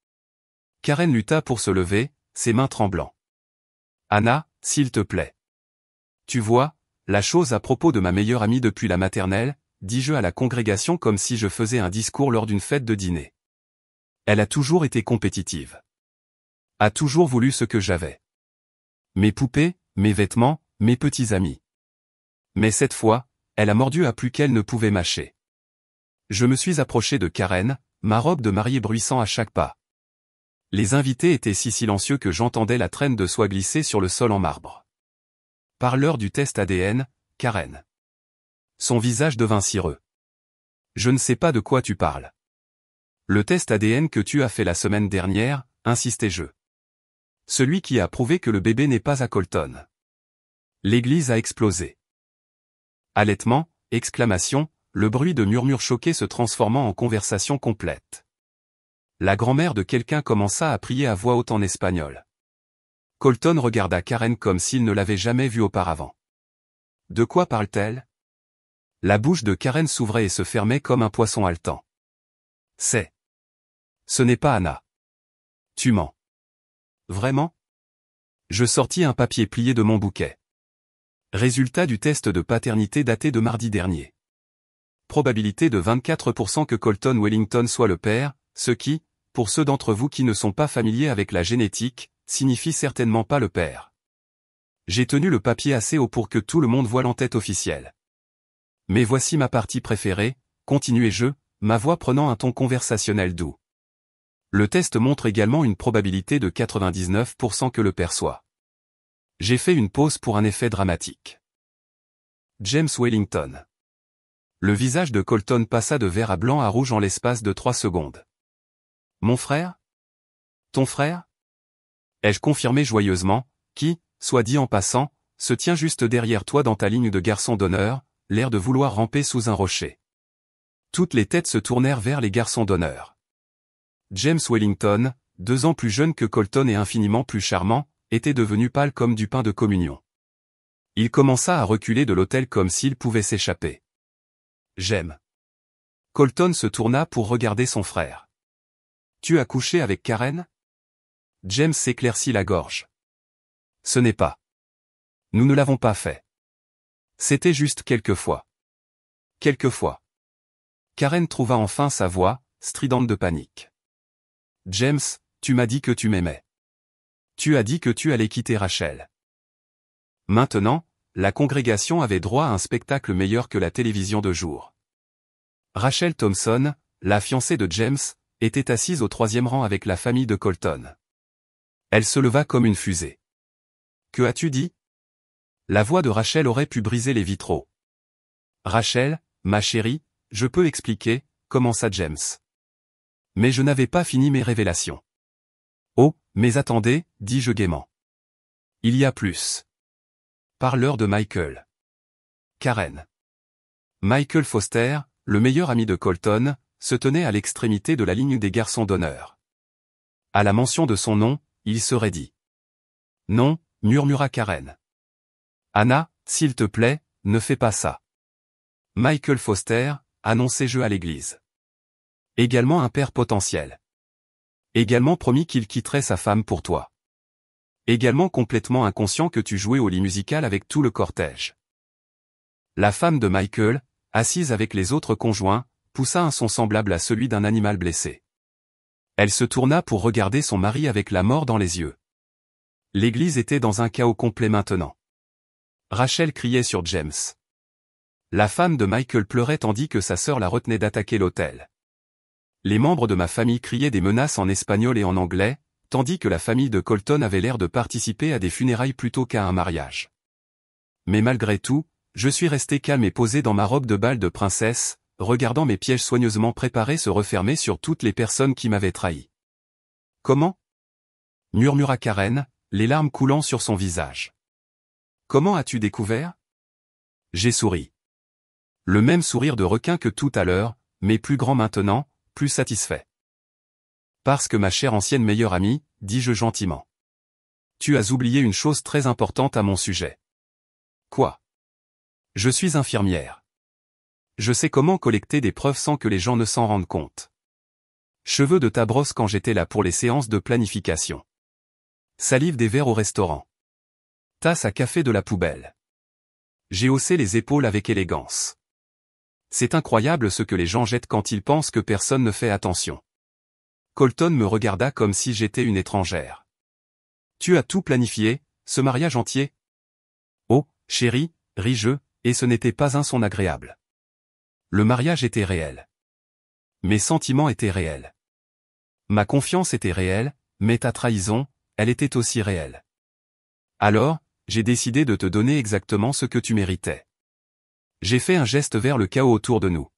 Karen lutta pour se lever, ses mains tremblant. Anna, s'il te plaît. Tu vois, la chose à propos de ma meilleure amie depuis la maternelle, dis-je à la congrégation comme si je faisais un discours lors d'une fête de dîner. Elle a toujours été compétitive. A toujours voulu ce que j'avais. Mes poupées, mes vêtements, mes petits amis. Mais cette fois, elle a mordu à plus qu'elle ne pouvait mâcher. Je me suis approché de Karen, ma robe de mariée bruissant à chaque pas. Les invités étaient si silencieux que j'entendais la traîne de soie glisser sur le sol en marbre. Par l'heure du test ADN, Karen. Son visage devint cireux. Je ne sais pas de quoi tu parles. Le test ADN que tu as fait la semaine dernière, insistai-je. Celui qui a prouvé que le bébé n'est pas à Colton. L'église a explosé. Halètement, exclamation, le bruit de murmures choqués se transformant en conversation complète. La grand-mère de quelqu'un commença à prier à voix haute en espagnol. Colton regarda Karen comme s'il ne l'avait jamais vue auparavant. De quoi parle-t-elle? La bouche de Karen s'ouvrait et se fermait comme un poisson haletant. Ce n'est pas Anna. Tu mens. Vraiment? Je sortis un papier plié de mon bouquet. Résultat du test de paternité daté de mardi dernier. Probabilité de 24% que Colton Wellington soit le père, ce qui, pour ceux d'entre vous qui ne sont pas familiers avec la génétique, signifie certainement pas le père. J'ai tenu le papier assez haut pour que tout le monde voie l'entête officielle. Mais voici ma partie préférée, continuai-je, ma voix prenant un ton conversationnel doux. Le test montre également une probabilité de 99% que le père soit. J'ai fait une pause pour un effet dramatique. James Wellington. Le visage de Colton passa de vert à blanc à rouge en l'espace de 3 secondes. Mon frère? Ton frère? Ai-je confirmé joyeusement, qui, soit dit en passant, se tient juste derrière toi dans ta ligne de garçon d'honneur, l'air de vouloir ramper sous un rocher. Toutes les têtes se tournèrent vers les garçons d'honneur. James Wellington, 2 ans plus jeune que Colton et infiniment plus charmant, était devenu pâle comme du pain de communion. Il commença à reculer de l'autel comme s'il pouvait s'échapper. J'aime. Colton se tourna pour regarder son frère. Tu as couché avec Karen? James s'éclaircit la gorge. Ce n'est pas. Nous ne l'avons pas fait. C'était juste quelquefois. Quelquefois. Karen trouva enfin sa voix, stridente de panique. James, tu m'as dit que tu m'aimais. Tu as dit que tu allais quitter Rachel. Maintenant, la congrégation avait droit à un spectacle meilleur que la télévision de jour. Rachel Thompson, la fiancée de James, était assise au 3e rang avec la famille de Colton. Elle se leva comme une fusée. Que as-tu dit? La voix de Rachel aurait pu briser les vitraux. Rachel, ma chérie, je peux expliquer, commença James. Mais je n'avais pas fini mes révélations. Oh, mais attendez, dis-je gaiement. Il y a plus. Parleur de Michael. Karen. Michael Foster, le meilleur ami de Colton, se tenait à l'extrémité de la ligne des garçons d'honneur. À la mention de son nom, il serait dit. Non, murmura Karen. Anna, s'il te plaît, ne fais pas ça. Michael Foster, annonçai-je à l'église. Également un père potentiel. Également promis qu'il quitterait sa femme pour toi. Également complètement inconscient que tu jouais au lit musical avec tout le cortège. La femme de Michael, assise avec les autres conjoints, poussa un son semblable à celui d'un animal blessé. Elle se tourna pour regarder son mari avec la mort dans les yeux. L'église était dans un chaos complet maintenant. Rachel criait sur James. La femme de Michael pleurait tandis que sa sœur la retenait d'attaquer l'autel. Les membres de ma famille criaient des menaces en espagnol et en anglais, tandis que la famille de Colton avait l'air de participer à des funérailles plutôt qu'à un mariage. Mais malgré tout, je suis resté calme et posé dans ma robe de bal de princesse, regardant mes pièges soigneusement préparés se refermer sur toutes les personnes qui m'avaient trahi. Comment? Murmura Karen, les larmes coulant sur son visage. Comment as-tu découvert? J'ai souri. Le même sourire de requin que tout à l'heure, mais plus grand maintenant, plus satisfait. Parce que ma chère ancienne meilleure amie, dis-je gentiment. Tu as oublié une chose très importante à mon sujet. Quoi? Je suis infirmière. Je sais comment collecter des preuves sans que les gens ne s'en rendent compte. Cheveux de ta brosse quand j'étais là pour les séances de planification. Salive des verres au restaurant. Tasse à café de la poubelle. J'ai haussé les épaules avec élégance. C'est incroyable ce que les gens jettent quand ils pensent que personne ne fait attention. Colton me regarda comme si j'étais une étrangère. Tu as tout planifié, ce mariage entier? Oh, chérie, ris-je, et ce n'était pas un son agréable. Le mariage était réel. Mes sentiments étaient réels. Ma confiance était réelle, mais ta trahison, elle était aussi réelle. Alors, j'ai décidé de te donner exactement ce que tu méritais. J'ai fait un geste vers le chaos autour de nous.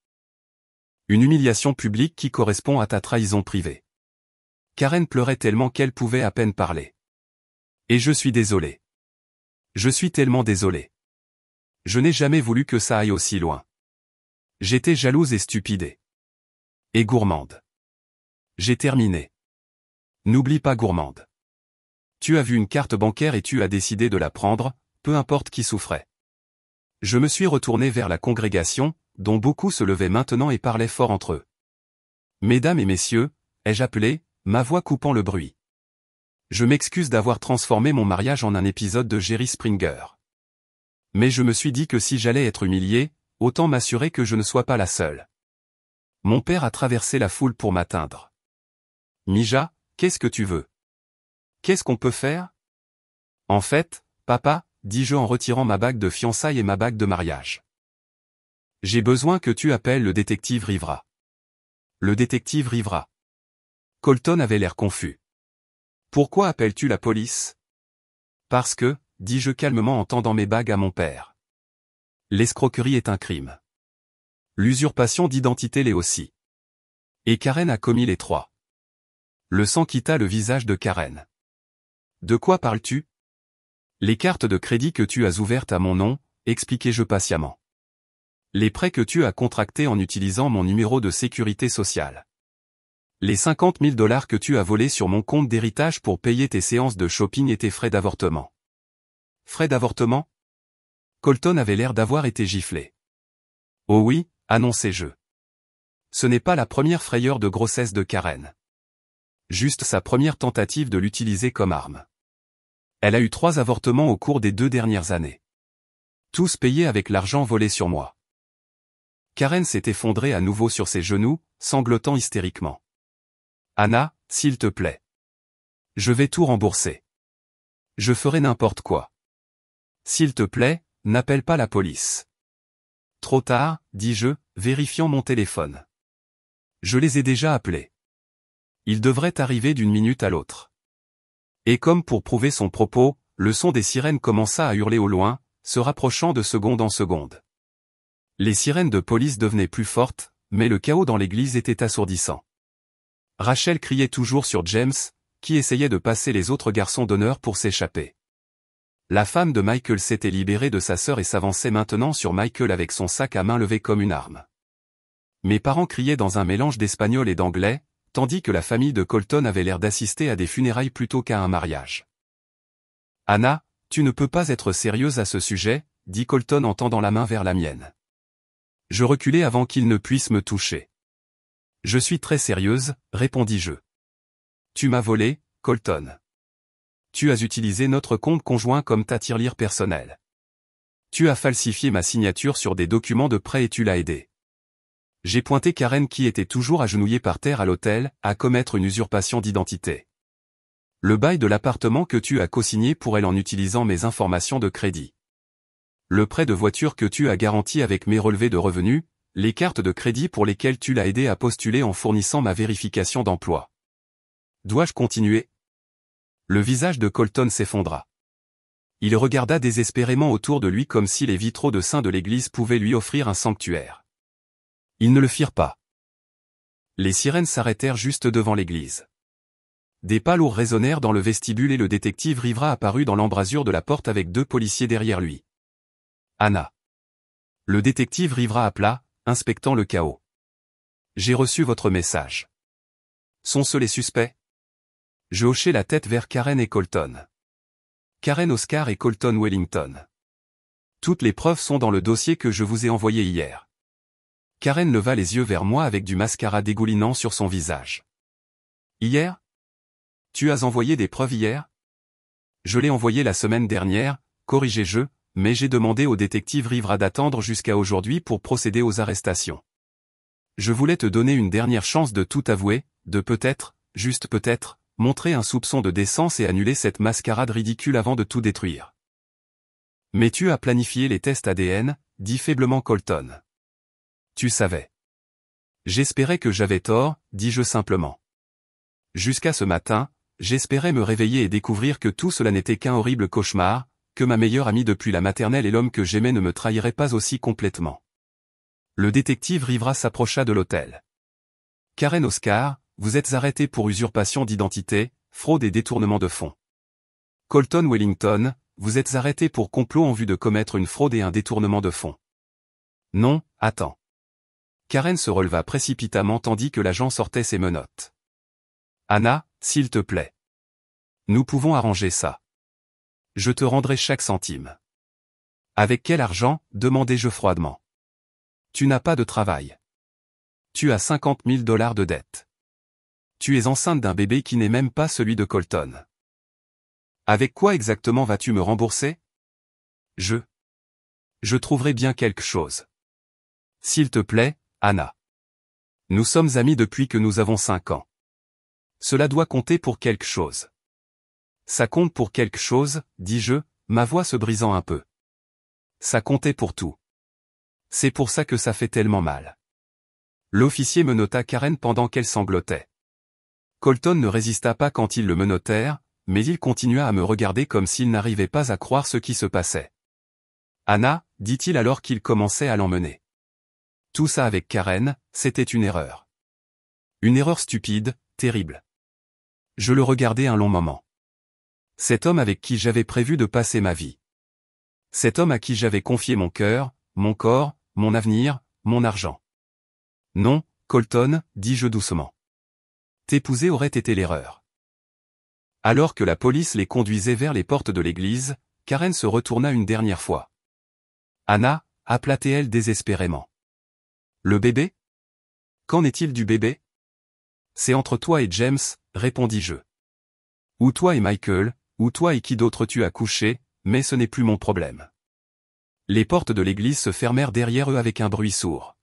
Une humiliation publique qui correspond à ta trahison privée. Karen pleurait tellement qu'elle pouvait à peine parler. Et je suis désolé. Je suis tellement désolé. Je n'ai jamais voulu que ça aille aussi loin. J'étais jalouse et stupide. Et gourmande. J'ai terminé. N'oublie pas gourmande. Tu as vu une carte bancaire et tu as décidé de la prendre, peu importe qui souffrait. Je me suis retourné vers la congrégation, dont beaucoup se levaient maintenant et parlaient fort entre eux. Mesdames et messieurs, ai-je appelé, ma voix coupant le bruit. Je m'excuse d'avoir transformé mon mariage en un épisode de Jerry Springer. Mais je me suis dit que si j'allais être humilié, autant m'assurer que je ne sois pas la seule. Mon père a traversé la foule pour m'atteindre. Mija, qu'est-ce que tu veux? Qu'est-ce qu'on peut faire? En fait, papa, dis-je en retirant ma bague de fiançailles et ma bague de mariage. J'ai besoin que tu appelles le détective Rivera. Le détective Rivera. Colton avait l'air confus. Pourquoi appelles-tu la police? Parce que, dis-je calmement en tendant mes bagues à mon père. L'escroquerie est un crime. L'usurpation d'identité l'est aussi. Et Karen a commis les trois. Le sang quitta le visage de Karen. De quoi parles-tu? Les cartes de crédit que tu as ouvertes à mon nom, expliquai-je patiemment. Les prêts que tu as contractés en utilisant mon numéro de sécurité sociale. Les 50 000 $ que tu as volés sur mon compte d'héritage pour payer tes séances de shopping et tes frais d'avortement. Frais d'avortement? Colton avait l'air d'avoir été giflé. Oh oui, annonçai-je. Ce n'est pas la première frayeur de grossesse de Karen. Juste sa première tentative de l'utiliser comme arme. Elle a eu 3 avortements au cours des 2 dernières années. Tous payés avec l'argent volé sur moi. Karen s'est effondrée à nouveau sur ses genoux, sanglotant hystériquement. Anna, s'il te plaît. Je vais tout rembourser. Je ferai n'importe quoi. S'il te plaît, n'appelle pas la police. Trop tard, dis-je, vérifiant mon téléphone. Je les ai déjà appelés. Ils devraient arriver d'une minute à l'autre. Et comme pour prouver son propos, le son des sirènes commença à hurler au loin, se rapprochant de seconde en seconde. Les sirènes de police devenaient plus fortes, mais le chaos dans l'église était assourdissant. Rachel criait toujours sur James, qui essayait de passer les autres garçons d'honneur pour s'échapper. La femme de Michael s'était libérée de sa sœur et s'avançait maintenant sur Michael avec son sac à main levé comme une arme. Mes parents criaient dans un mélange d'espagnol et d'anglais, tandis que la famille de Colton avait l'air d'assister à des funérailles plutôt qu'à un mariage. Anna, tu ne peux pas être sérieuse à ce sujet, dit Colton en tendant la main vers la mienne. Je reculai avant qu'il ne puisse me toucher. Je suis très sérieuse, répondis-je. Tu m'as volé, Colton. Tu as utilisé notre compte conjoint comme ta tirelire personnelle. Tu as falsifié ma signature sur des documents de prêt et tu l'as aidé. J'ai pointé Karen qui était toujours agenouillée par terre à l'hôtel, à commettre une usurpation d'identité. Le bail de l'appartement que tu as co-signé pour elle en utilisant mes informations de crédit. Le prêt de voiture que tu as garanti avec mes relevés de revenus, les cartes de crédit pour lesquelles tu l'as aidé à postuler en fournissant ma vérification d'emploi. Dois-je continuer? Le visage de Colton s'effondra. Il regarda désespérément autour de lui comme si les vitraux de saints de l'église pouvaient lui offrir un sanctuaire. Ils ne le firent pas. Les sirènes s'arrêtèrent juste devant l'église. Des pas lourds résonnèrent dans le vestibule et le détective Rivera apparut dans l'embrasure de la porte avec 2 policiers derrière lui. Anna. Le détective Rivera appela, inspectant le chaos. J'ai reçu votre message. Sont-ce les suspects? Je hochai la tête vers Karen et Colton. Karen Oscar et Colton Wellington. Toutes les preuves sont dans le dossier que je vous ai envoyé hier. Karen leva les yeux vers moi avec du mascara dégoulinant sur son visage. Hier? Tu as envoyé des preuves hier? Je l'ai envoyé la semaine dernière, corrigeai-je, mais j'ai demandé au détective Rivera d'attendre jusqu'à aujourd'hui pour procéder aux arrestations. Je voulais te donner une dernière chance de tout avouer, de peut-être, juste peut-être, montrer un soupçon de décence et annuler cette mascarade ridicule avant de tout détruire. Mais tu as planifié les tests ADN, dit faiblement Colton. Tu savais. J'espérais que j'avais tort, dis-je simplement. Jusqu'à ce matin, j'espérais me réveiller et découvrir que tout cela n'était qu'un horrible cauchemar, que ma meilleure amie depuis la maternelle et l'homme que j'aimais ne me trahiraient pas aussi complètement. Le détective Rivera s'approcha de l'hôtel. Karen Oscar, vous êtes arrêté pour usurpation d'identité, fraude et détournement de fonds. Colton Wellington, vous êtes arrêté pour complot en vue de commettre une fraude et un détournement de fonds. Non, attends. Karen se releva précipitamment tandis que l'agent sortait ses menottes. Anna, s'il te plaît. Nous pouvons arranger ça. Je te rendrai chaque centime. Avec quel argent, demandai-je froidement. Tu n'as pas de travail. Tu as 50 000 $ de dette. Tu es enceinte d'un bébé qui n'est même pas celui de Colton. Avec quoi exactement vas-tu me rembourser? Je trouverai bien quelque chose. S'il te plaît, Anna. Nous sommes amis depuis que nous avons 5 ans. Cela doit compter pour quelque chose. Ça compte pour quelque chose, dis-je, ma voix se brisant un peu. Ça comptait pour tout. C'est pour ça que ça fait tellement mal. L'officier menotta Karen pendant qu'elle sanglotait. Colton ne résista pas quand ils le menottèrent, mais il continua à me regarder comme s'il n'arrivait pas à croire ce qui se passait. Anna, dit-il alors qu'il commençait à l'emmener. Tout ça avec Karen, c'était une erreur. Une erreur stupide, terrible. Je le regardais un long moment. Cet homme avec qui j'avais prévu de passer ma vie. Cet homme à qui j'avais confié mon cœur, mon corps, mon avenir, mon argent. Non, Colton, dis-je doucement. T'épouser aurait été l'erreur. Alors que la police les conduisait vers les portes de l'église, Karen se retourna une dernière fois. Anna, appela-t-elle désespérément. Le bébé? Qu'en est-il du bébé? C'est entre toi et James, répondis-je. Ou toi et Michael, ou toi et qui d'autre tu as couché, mais ce n'est plus mon problème. Les portes de l'église se fermèrent derrière eux avec un bruit sourd.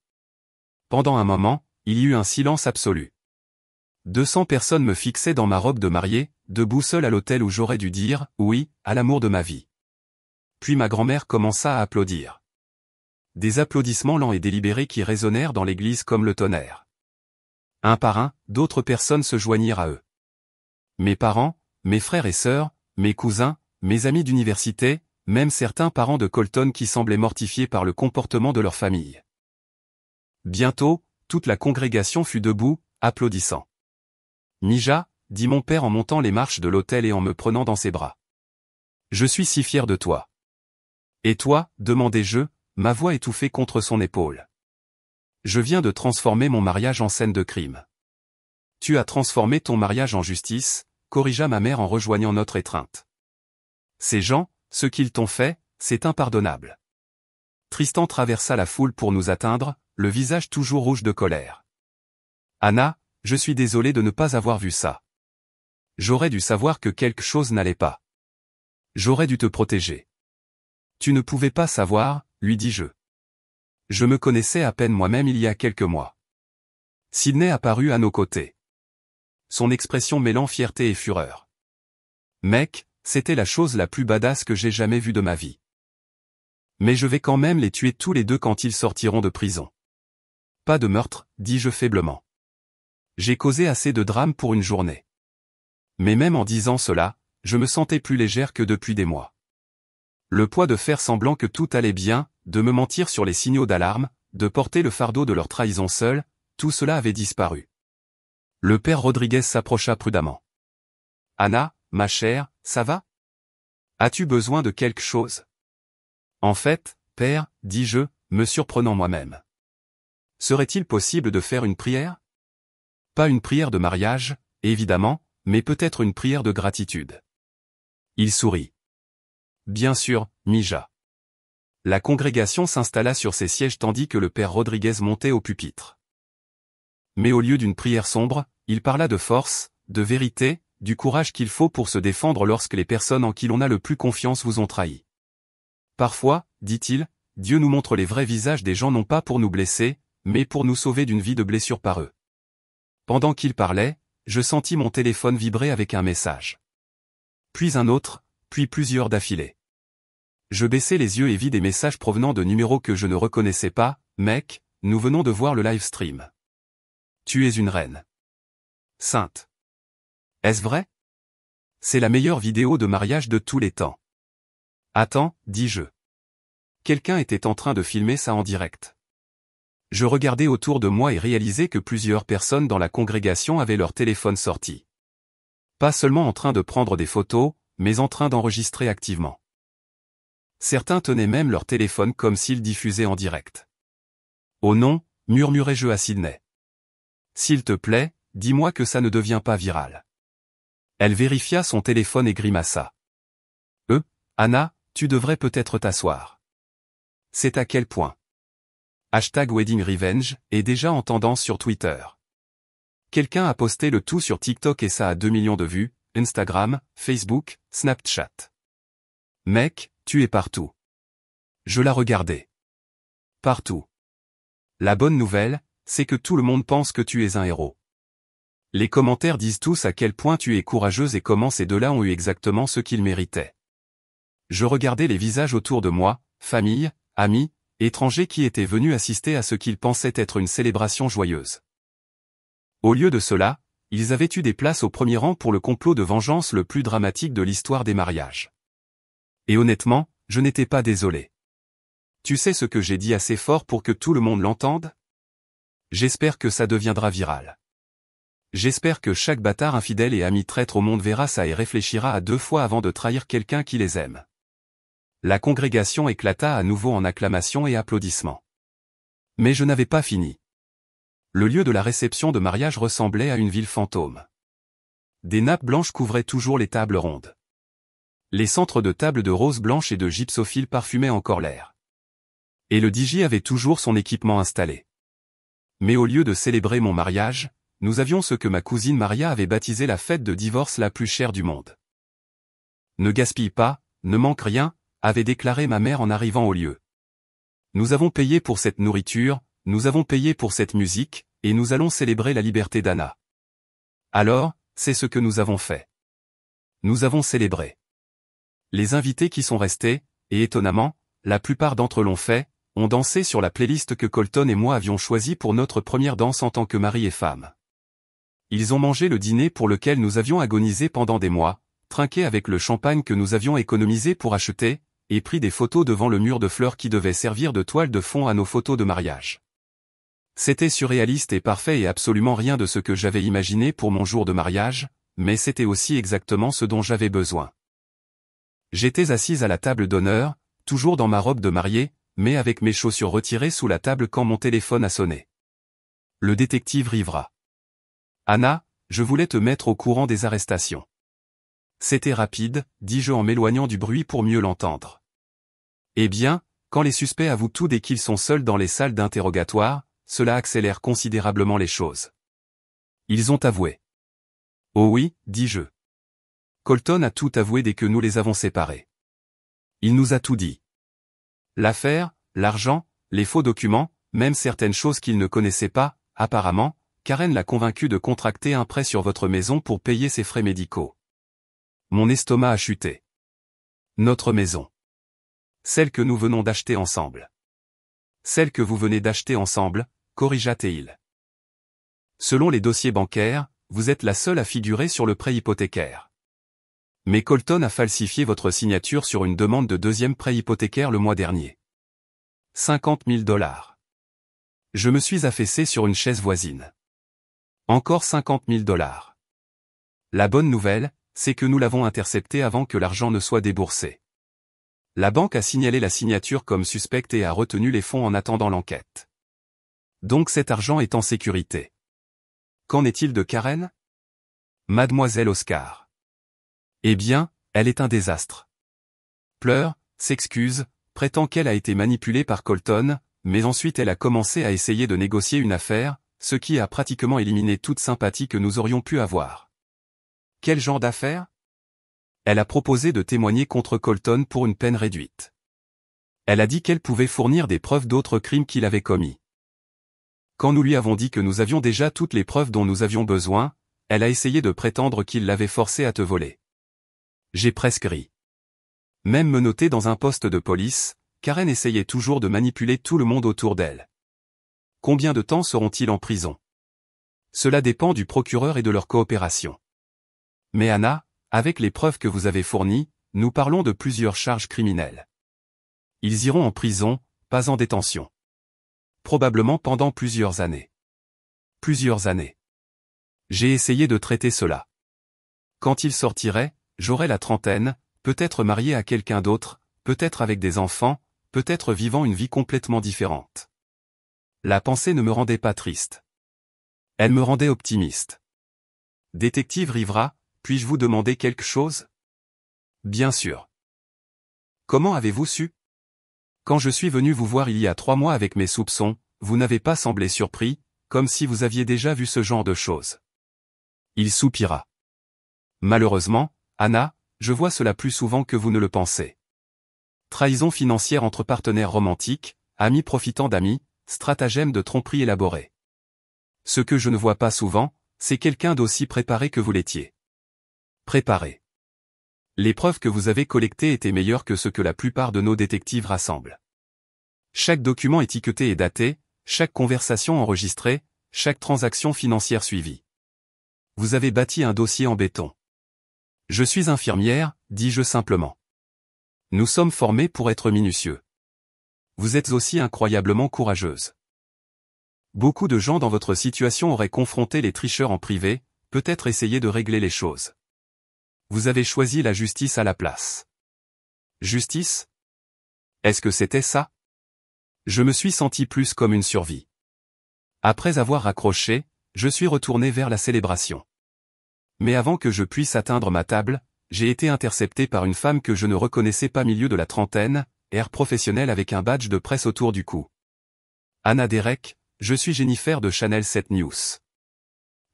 Pendant un moment, il y eut un silence absolu. 200 personnes me fixaient dans ma robe de mariée, debout seul à l'autel où j'aurais dû dire « oui » à l'amour de ma vie. Puis ma grand-mère commença à applaudir. Des applaudissements lents et délibérés qui résonnèrent dans l'église comme le tonnerre. Un par un, d'autres personnes se joignirent à eux. Mes parents, mes frères et sœurs, mes cousins, mes amis d'université, même certains parents de Colton qui semblaient mortifiés par le comportement de leur famille. Bientôt, toute la congrégation fut debout, applaudissant. Mija, dit mon père en montant les marches de l'autel et en me prenant dans ses bras. Je suis si fier de toi. Et toi, demandai-je, ma voix étouffée contre son épaule. Je viens de transformer mon mariage en scène de crime. Tu as transformé ton mariage en justice, corrigea ma mère en rejoignant notre étreinte. Ces gens, ce qu'ils t'ont fait, c'est impardonnable. Tristan traversa la foule pour nous atteindre, le visage toujours rouge de colère. Anna, je suis désolé de ne pas avoir vu ça. J'aurais dû savoir que quelque chose n'allait pas. J'aurais dû te protéger. Tu ne pouvais pas savoir, lui dis-je. Je me connaissais à peine moi-même il y a quelques mois. Sydney apparut à nos côtés. Son expression mêlant fierté et fureur. Mec, c'était la chose la plus badass que j'ai jamais vue de ma vie. Mais je vais quand même les tuer tous les deux quand ils sortiront de prison. Pas de meurtre, dis-je faiblement. J'ai causé assez de drame pour une journée. Mais même en disant cela, je me sentais plus légère que depuis des mois. Le poids de faire semblant que tout allait bien, de me mentir sur les signaux d'alarme, de porter le fardeau de leur trahison seul, tout cela avait disparu. Le père Rodriguez s'approcha prudemment. Anna, ma chère, ça va? As-tu besoin de quelque chose? En fait, père, dis-je, me surprenant moi-même. Serait-il possible de faire une prière? Pas une prière de mariage, évidemment, mais peut-être une prière de gratitude. Il sourit. Bien sûr, Mija. La congrégation s'installa sur ses sièges tandis que le père Rodriguez montait au pupitre. Mais au lieu d'une prière sombre, il parla de force, de vérité, du courage qu'il faut pour se défendre lorsque les personnes en qui l'on a le plus confiance vous ont trahi. Parfois, dit-il, Dieu nous montre les vrais visages des gens non pas pour nous blesser, mais pour nous sauver d'une vie de blessure par eux. Pendant qu'il parlait, je sentis mon téléphone vibrer avec un message. Puis un autre, puis plusieurs d'affilée. Je baissai les yeux et vis des messages provenant de numéros que je ne reconnaissais pas. Mec, nous venons de voir le live stream. Tu es une reine. Sainte. Est-ce vrai? C'est la meilleure vidéo de mariage de tous les temps. Attends, dis-je. Quelqu'un était en train de filmer ça en direct. Je regardais autour de moi et réalisais que plusieurs personnes dans la congrégation avaient leur téléphone sorti. Pas seulement en train de prendre des photos, mais en train d'enregistrer activement. Certains tenaient même leur téléphone comme s'ils diffusaient en direct. « Oh non », murmurai-je à Sydney. « S'il te plaît, dis-moi que ça ne devient pas viral. » Elle vérifia son téléphone et grimaça. « Anna, tu devrais peut-être t'asseoir. » C'est à quel point #WeddingRevenge est déjà en tendance sur Twitter. Quelqu'un a posté le tout sur TikTok et ça a 2 millions de vues, Instagram, Facebook, Snapchat. Mec, tu es partout. Je la regardais. Partout. La bonne nouvelle, c'est que tout le monde pense que tu es un héros. Les commentaires disent tous à quel point tu es courageuse et comment ces deux-là ont eu exactement ce qu'ils méritaient. Je regardais les visages autour de moi, famille, amis, étrangers qui étaient venus assister à ce qu'ils pensaient être une célébration joyeuse. Au lieu de cela, ils avaient eu des places au premier rang pour le complot de vengeance le plus dramatique de l'histoire des mariages. Et honnêtement, je n'étais pas désolé. Tu sais ce que j'ai dit assez fort pour que tout le monde l'entende? J'espère que ça deviendra viral. J'espère que chaque bâtard infidèle et ami traître au monde verra ça et réfléchira à 2 fois avant de trahir quelqu'un qui les aime. La congrégation éclata à nouveau en acclamations et applaudissements. Mais je n'avais pas fini. Le lieu de la réception de mariage ressemblait à une ville fantôme. Des nappes blanches couvraient toujours les tables rondes. Les centres de table de roses blanches et de gypsophiles parfumaient encore l'air. Et le DJ avait toujours son équipement installé. Mais au lieu de célébrer mon mariage, nous avions ce que ma cousine Maria avait baptisé la fête de divorce la plus chère du monde. Ne gaspille pas, ne manque rien, avait déclaré ma mère en arrivant au lieu. Nous avons payé pour cette nourriture, nous avons payé pour cette musique, et nous allons célébrer la liberté d'Anna. Alors, c'est ce que nous avons fait. Nous avons célébré. Les invités qui sont restés, et étonnamment, la plupart d'entre eux l'ont fait, ont dansé sur la playlist que Colton et moi avions choisie pour notre première danse en tant que mari et femme. Ils ont mangé le dîner pour lequel nous avions agonisé pendant des mois, trinqué avec le champagne que nous avions économisé pour acheter, et pris des photos devant le mur de fleurs qui devait servir de toile de fond à nos photos de mariage. C'était surréaliste et parfait et absolument rien de ce que j'avais imaginé pour mon jour de mariage, mais c'était aussi exactement ce dont j'avais besoin. J'étais assise à la table d'honneur, toujours dans ma robe de mariée, mais avec mes chaussures retirées sous la table quand mon téléphone a sonné. Le détective Rivera. Anna, je voulais te mettre au courant des arrestations. C'était rapide, dis-je en m'éloignant du bruit pour mieux l'entendre. Eh bien, quand les suspects avouent tout dès qu'ils sont seuls dans les salles d'interrogatoire, cela accélère considérablement les choses. Ils ont avoué. Oh oui, dis-je. Colton a tout avoué dès que nous les avons séparés. Il nous a tout dit. L'affaire, l'argent, les faux documents, même certaines choses qu'il ne connaissait pas, apparemment, Karen l'a convaincu de contracter un prêt sur votre maison pour payer ses frais médicaux. Mon estomac a chuté. Notre maison. Celle que nous venons d'acheter ensemble. Celle que vous venez d'acheter ensemble, corrigea Théil. Selon les dossiers bancaires, vous êtes la seule à figurer sur le prêt hypothécaire. Mais Colton a falsifié votre signature sur une demande de 2e prêt hypothécaire le mois dernier. 50 000 $. Je me suis affaissé sur une chaise voisine. Encore 50 000 $. La bonne nouvelle, c'est que nous l'avons intercepté avant que l'argent ne soit déboursé. La banque a signalé la signature comme suspecte et a retenu les fonds en attendant l'enquête. Donc cet argent est en sécurité. Qu'en est-il de Karen? Mademoiselle Oscar. Eh bien, elle est un désastre. Pleure, s'excuse, prétend qu'elle a été manipulée par Colton, mais ensuite elle a commencé à essayer de négocier une affaire, ce qui a pratiquement éliminé toute sympathie que nous aurions pu avoir. Quel genre d'affaire? Elle a proposé de témoigner contre Colton pour une peine réduite. Elle a dit qu'elle pouvait fournir des preuves d'autres crimes qu'il avait commis. Quand nous lui avons dit que nous avions déjà toutes les preuves dont nous avions besoin, Elle a essayé de prétendre qu'il l'avait forcée à te voler. J'ai presque ri. Même menottée dans un poste de police, Karen essayait toujours de manipuler tout le monde autour d'elle. Combien de temps seront-ils en prison? Cela dépend du procureur et de leur coopération. Mais Anna, avec les preuves que vous avez fournies, nous parlons de plusieurs charges criminelles. Ils iront en prison, pas en détention. Probablement pendant plusieurs années. Plusieurs années. J'ai essayé de traiter cela. Quand ils sortiraient, j'aurais la trentaine, peut-être marié à quelqu'un d'autre, peut-être avec des enfants, peut-être vivant une vie complètement différente. La pensée ne me rendait pas triste. Elle me rendait optimiste. Détective Rivera, puis-je vous demander quelque chose? Bien sûr. Comment avez-vous su? Quand je suis venu vous voir il y a 3 mois avec mes soupçons, vous n'avez pas semblé surpris, comme si vous aviez déjà vu ce genre de choses. Il soupira. Malheureusement, Anna, je vois cela plus souvent que vous ne le pensez. Trahison financière entre partenaires romantiques, amis profitant d'amis, stratagème de tromperie élaboré. Ce que je ne vois pas souvent, c'est quelqu'un d'aussi préparé que vous l'étiez. Préparé. Les preuves que vous avez collectées étaient meilleures que ce que la plupart de nos détectives rassemblent. Chaque document étiqueté et daté, chaque conversation enregistrée, chaque transaction financière suivie. Vous avez bâti un dossier en béton. Je suis infirmière, dis-je simplement. Nous sommes formés pour être minutieux. Vous êtes aussi incroyablement courageuse. Beaucoup de gens dans votre situation auraient confronté les tricheurs en privé, peut-être essayé de régler les choses. Vous avez choisi la justice à la place. Justice? Est-ce que c'était ça? Je me suis senti plus comme une survie. Après avoir raccroché, je suis retourné vers la célébration. Mais avant que je puisse atteindre ma table, j'ai été intercepté par une femme que je ne reconnaissais pas milieu de la trentaine, air professionnel avec un badge de presse autour du cou. Anna Derek, je suis Jennifer de Channel 7 News.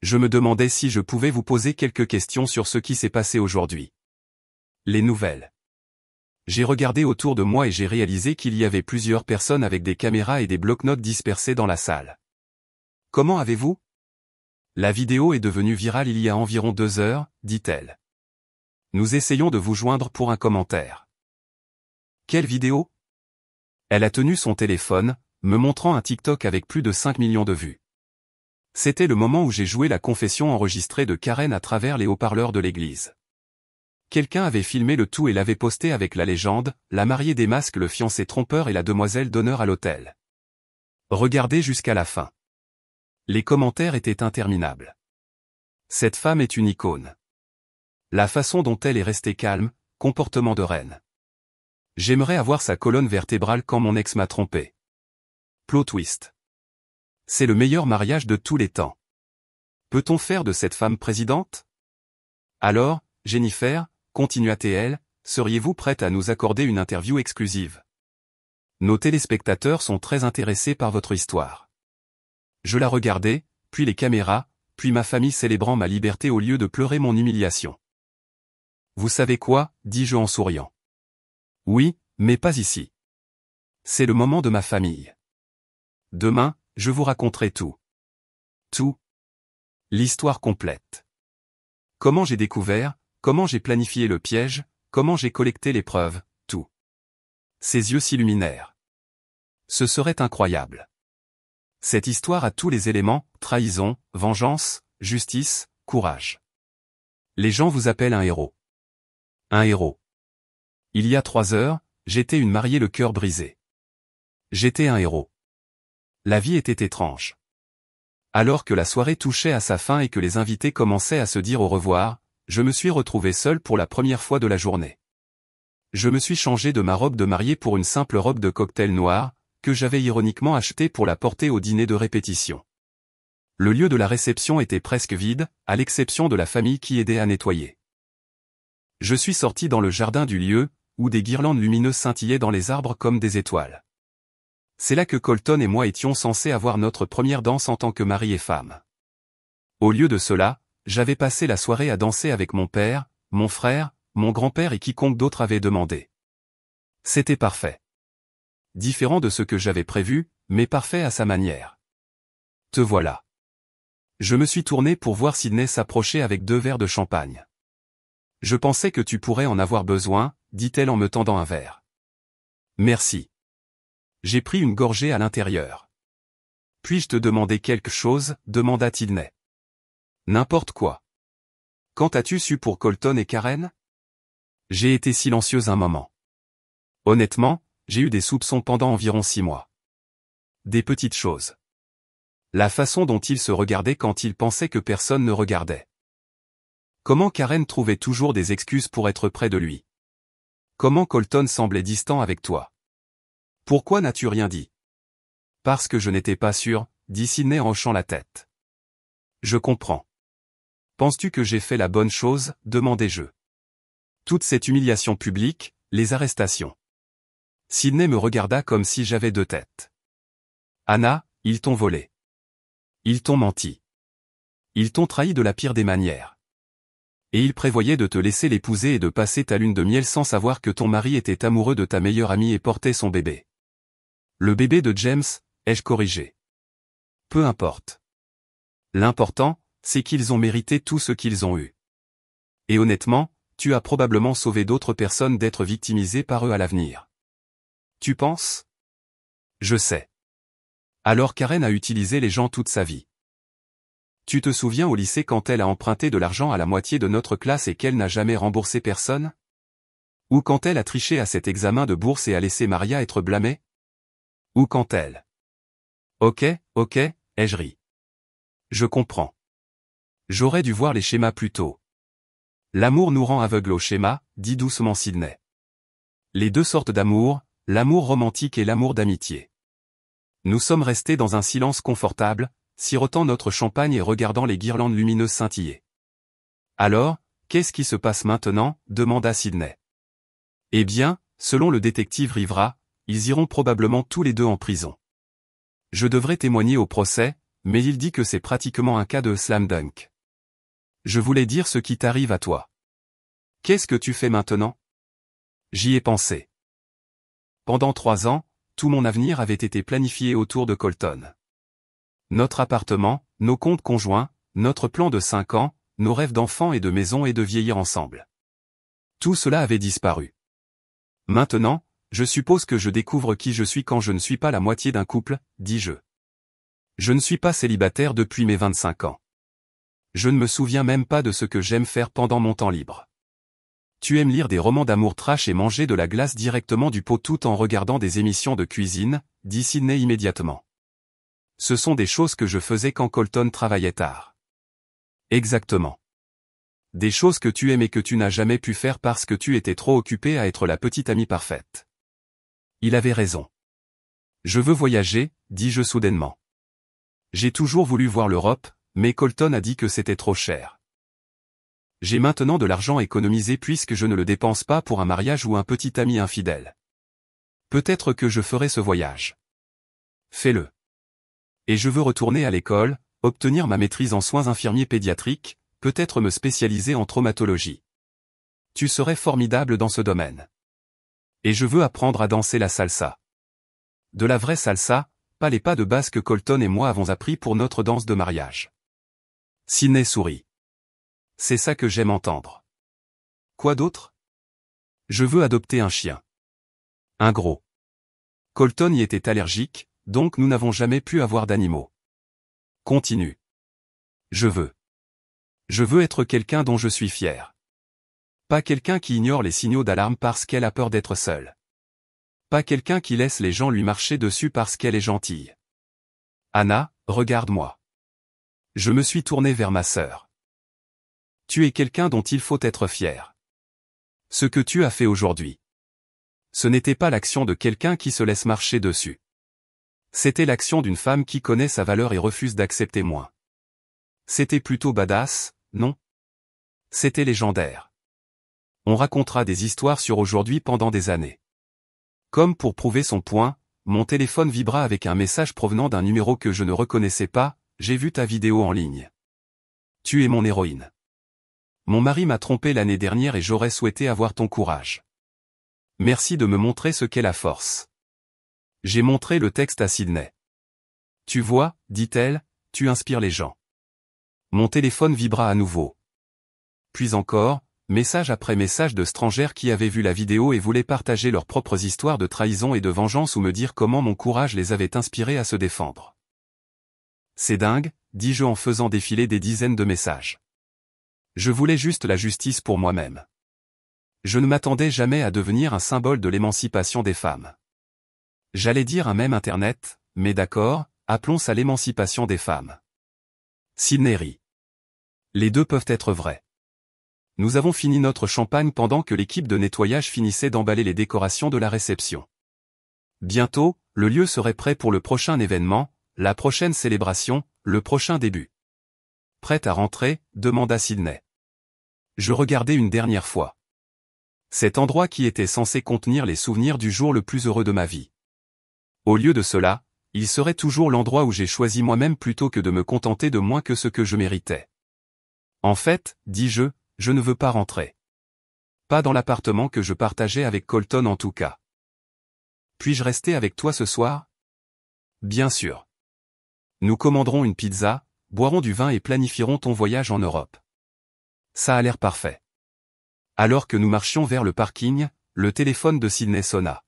Je me demandais si je pouvais vous poser quelques questions sur ce qui s'est passé aujourd'hui. Les nouvelles. J'ai regardé autour de moi et j'ai réalisé qu'il y avait plusieurs personnes avec des caméras et des bloc-notes dispersés dans la salle. Comment avez-vous? La vidéo est devenue virale il y a environ 2 heures, dit-elle. Nous essayons de vous joindre pour un commentaire. Quelle vidéo? Elle a tenu son téléphone, me montrant un TikTok avec plus de 5 millions de vues. C'était le moment où j'ai joué la confession enregistrée de Karen à travers les haut-parleurs de l'église. Quelqu'un avait filmé le tout et l'avait posté avec la légende, la mariée des masques, le fiancé trompeur et la demoiselle d'honneur à l'hôtel. Regardez jusqu'à la fin. Les commentaires étaient interminables. Cette femme est une icône. La façon dont elle est restée calme, comportement de reine. J'aimerais avoir sa colonne vertébrale quand mon ex m'a trompé. Plot twist. C'est le meilleur mariage de tous les temps. Peut-on faire de cette femme présidente? Alors, Jennifer, continua-t-elle, seriez-vous prête à nous accorder une interview exclusive? Nos téléspectateurs sont très intéressés par votre histoire. Je la regardais, puis les caméras, puis ma famille célébrant ma liberté au lieu de pleurer mon humiliation. Vous savez quoi, dis-je en souriant. Oui, mais pas ici. C'est le moment de ma famille. Demain, je vous raconterai tout. Tout. L'histoire complète. Comment j'ai découvert, comment j'ai planifié le piège, comment j'ai collecté les preuves, tout. Ses yeux s'illuminèrent. Ce serait incroyable. Cette histoire a tous les éléments, trahison, vengeance, justice, courage. Les gens vous appellent un héros. Un héros. Il y a 3 heures, j'étais une mariée le cœur brisé. J'étais un héros. La vie était étrange. Alors que la soirée touchait à sa fin et que les invités commençaient à se dire au revoir, je me suis retrouvé seul pour la première fois de la journée. Je me suis changé de ma robe de mariée pour une simple robe de cocktail noire, que j'avais ironiquement achetée pour la porter au dîner de répétition. Le lieu de la réception était presque vide, à l'exception de la famille qui aidait à nettoyer. Je suis sorti dans le jardin du lieu, où des guirlandes lumineuses scintillaient dans les arbres comme des étoiles. C'est là que Colton et moi étions censés avoir notre première danse en tant que mari et femme. Au lieu de cela, j'avais passé la soirée à danser avec mon père, mon frère, mon grand-père et quiconque d'autre avait demandé. C'était parfait. Différent de ce que j'avais prévu, mais parfait à sa manière. Te voilà. Je me suis tourné pour voir Sydney s'approcher avec 2 verres de champagne. Je pensais que tu pourrais en avoir besoin, dit-elle en me tendant un verre. Merci. J'ai pris une gorgée à l'intérieur. Puis-je te demander quelque chose, demanda Sydney. N'importe quoi. Quand as-tu su pour Colton et Karen? J'ai été silencieuse un moment. Honnêtement, j'ai eu des soupçons pendant environ 6 mois. Des petites choses. La façon dont il se regardait quand il pensait que personne ne regardait. Comment Karen trouvait toujours des excuses pour être près de lui. Comment Colton semblait distant avec toi. Pourquoi n'as-tu rien dit? Parce que je n'étais pas sûr, dit Sydney en hochant la tête. Je comprends. Penses-tu que j'ai fait la bonne chose, demandai-je. Toute cette humiliation publique, les arrestations. Sydney me regarda comme si j'avais 2 têtes. Anna, ils t'ont volé. Ils t'ont menti. Ils t'ont trahi de la pire des manières. Et ils prévoyaient de te laisser l'épouser et de passer ta lune de miel sans savoir que ton mari était amoureux de ta meilleure amie et portait son bébé. Le bébé de James, ai-je corrigé. Peu importe. L'important, c'est qu'ils ont mérité tout ce qu'ils ont eu. Et honnêtement, tu as probablement sauvé d'autres personnes d'être victimisées par eux à l'avenir. Tu penses? Je sais. Alors Karen a utilisé les gens toute sa vie. Tu te souviens au lycée quand elle a emprunté de l'argent à la moitié de notre classe et qu'elle n'a jamais remboursé personne? Ou quand elle a triché à cet examen de bourse et a laissé Maria être blâmée? Ou quand elle... Ok, ai-je ri. Je comprends. J'aurais dû voir les schémas plus tôt. L'amour nous rend aveugles au schéma, dit doucement Sydney. Les 2 sortes d'amour, l'amour romantique et l'amour d'amitié. Nous sommes restés dans un silence confortable, sirotant notre champagne et regardant les guirlandes lumineuses scintiller. Alors, qu'est-ce qui se passe maintenant, demanda Sydney. Eh bien, selon le détective Rivera, ils iront probablement tous les 2 en prison. Je devrais témoigner au procès, mais il dit que c'est pratiquement un cas de slam dunk. Je voulais dire ce qui t'arrive à toi. Qu'est-ce que tu fais maintenant? J'y ai pensé. Pendant 3 ans, tout mon avenir avait été planifié autour de Colton. Notre appartement, nos comptes conjoints, notre plan de 5 ans, nos rêves d'enfants et de maison et de vieillir ensemble. Tout cela avait disparu. Maintenant, je suppose que je découvre qui je suis quand je ne suis pas la moitié d'un couple, dis-je. Je ne suis pas célibataire depuis mes 25 ans. Je ne me souviens même pas de ce que j'aime faire pendant mon temps libre. Tu aimes lire des romans d'amour trash et manger de la glace directement du pot tout en regardant des émissions de cuisine, dit Sydney immédiatement. Ce sont des choses que je faisais quand Colton travaillait tard. Exactement. Des choses que tu aimes et que tu n'as jamais pu faire parce que tu étais trop occupé à être la petite amie parfaite. Il avait raison. Je veux voyager, dis-je soudainement. J'ai toujours voulu voir l'Europe, mais Colton a dit que c'était trop cher. J'ai maintenant de l'argent économisé puisque je ne le dépense pas pour un mariage ou un petit ami infidèle. Peut-être que je ferai ce voyage. Fais-le. Et je veux retourner à l'école, obtenir ma maîtrise en soins infirmiers pédiatriques, peut-être me spécialiser en traumatologie. Tu serais formidable dans ce domaine. Et je veux apprendre à danser la salsa. De la vraie salsa, pas les pas de base que Colton et moi avons appris pour notre danse de mariage. Sydney sourit. C'est ça que j'aime entendre. Quoi d'autre? Je veux adopter un chien. Un gros. Colton y était allergique, donc nous n'avons jamais pu avoir d'animaux. Continue. Je veux être quelqu'un dont je suis fier. Pas quelqu'un qui ignore les signaux d'alarme parce qu'elle a peur d'être seule. Pas quelqu'un qui laisse les gens lui marcher dessus parce qu'elle est gentille. Anna, regarde-moi. Je me suis tourné vers ma sœur. Tu es quelqu'un dont il faut être fier. Ce que tu as fait aujourd'hui. Ce n'était pas l'action de quelqu'un qui se laisse marcher dessus. C'était l'action d'une femme qui connaît sa valeur et refuse d'accepter moins. C'était plutôt badass, non? C'était légendaire. On racontera des histoires sur aujourd'hui pendant des années. Comme pour prouver son point, mon téléphone vibra avec un message provenant d'un numéro que je ne reconnaissais pas, j'ai vu ta vidéo en ligne. Tu es mon héroïne. Mon mari m'a trompé l'année dernière et j'aurais souhaité avoir ton courage. Merci de me montrer ce qu'est la force. J'ai montré le texte à Sydney. Tu vois, dit-elle, tu inspires les gens. Mon téléphone vibra à nouveau. Puis encore, message après message de strangers qui avaient vu la vidéo et voulaient partager leurs propres histoires de trahison et de vengeance ou me dire comment mon courage les avait inspirés à se défendre. C'est dingue, dis-je en faisant défiler des dizaines de messages. Je voulais juste la justice pour moi-même. Je ne m'attendais jamais à devenir un symbole de l'émancipation des femmes. J'allais dire un mème internet, mais d'accord, appelons ça l'émancipation des femmes. Sydney rit. Les deux peuvent être vrais. Nous avons fini notre champagne pendant que l'équipe de nettoyage finissait d'emballer les décorations de la réception. Bientôt, le lieu serait prêt pour le prochain événement, la prochaine célébration, le prochain début. Prête à rentrer, demanda Sydney. Je regardai une dernière fois. Cet endroit qui était censé contenir les souvenirs du jour le plus heureux de ma vie. Au lieu de cela, il serait toujours l'endroit où j'ai choisi moi-même plutôt que de me contenter de moins que ce que je méritais. En fait, dis-je, je ne veux pas rentrer. Pas dans l'appartement que je partageais avec Colton en tout cas. Puis-je rester avec toi ce soir? Bien sûr. Nous commanderons une pizza, boirons du vin et planifierons ton voyage en Europe. Ça a l'air parfait. Alors que nous marchions vers le parking, le téléphone de Sydney sonna.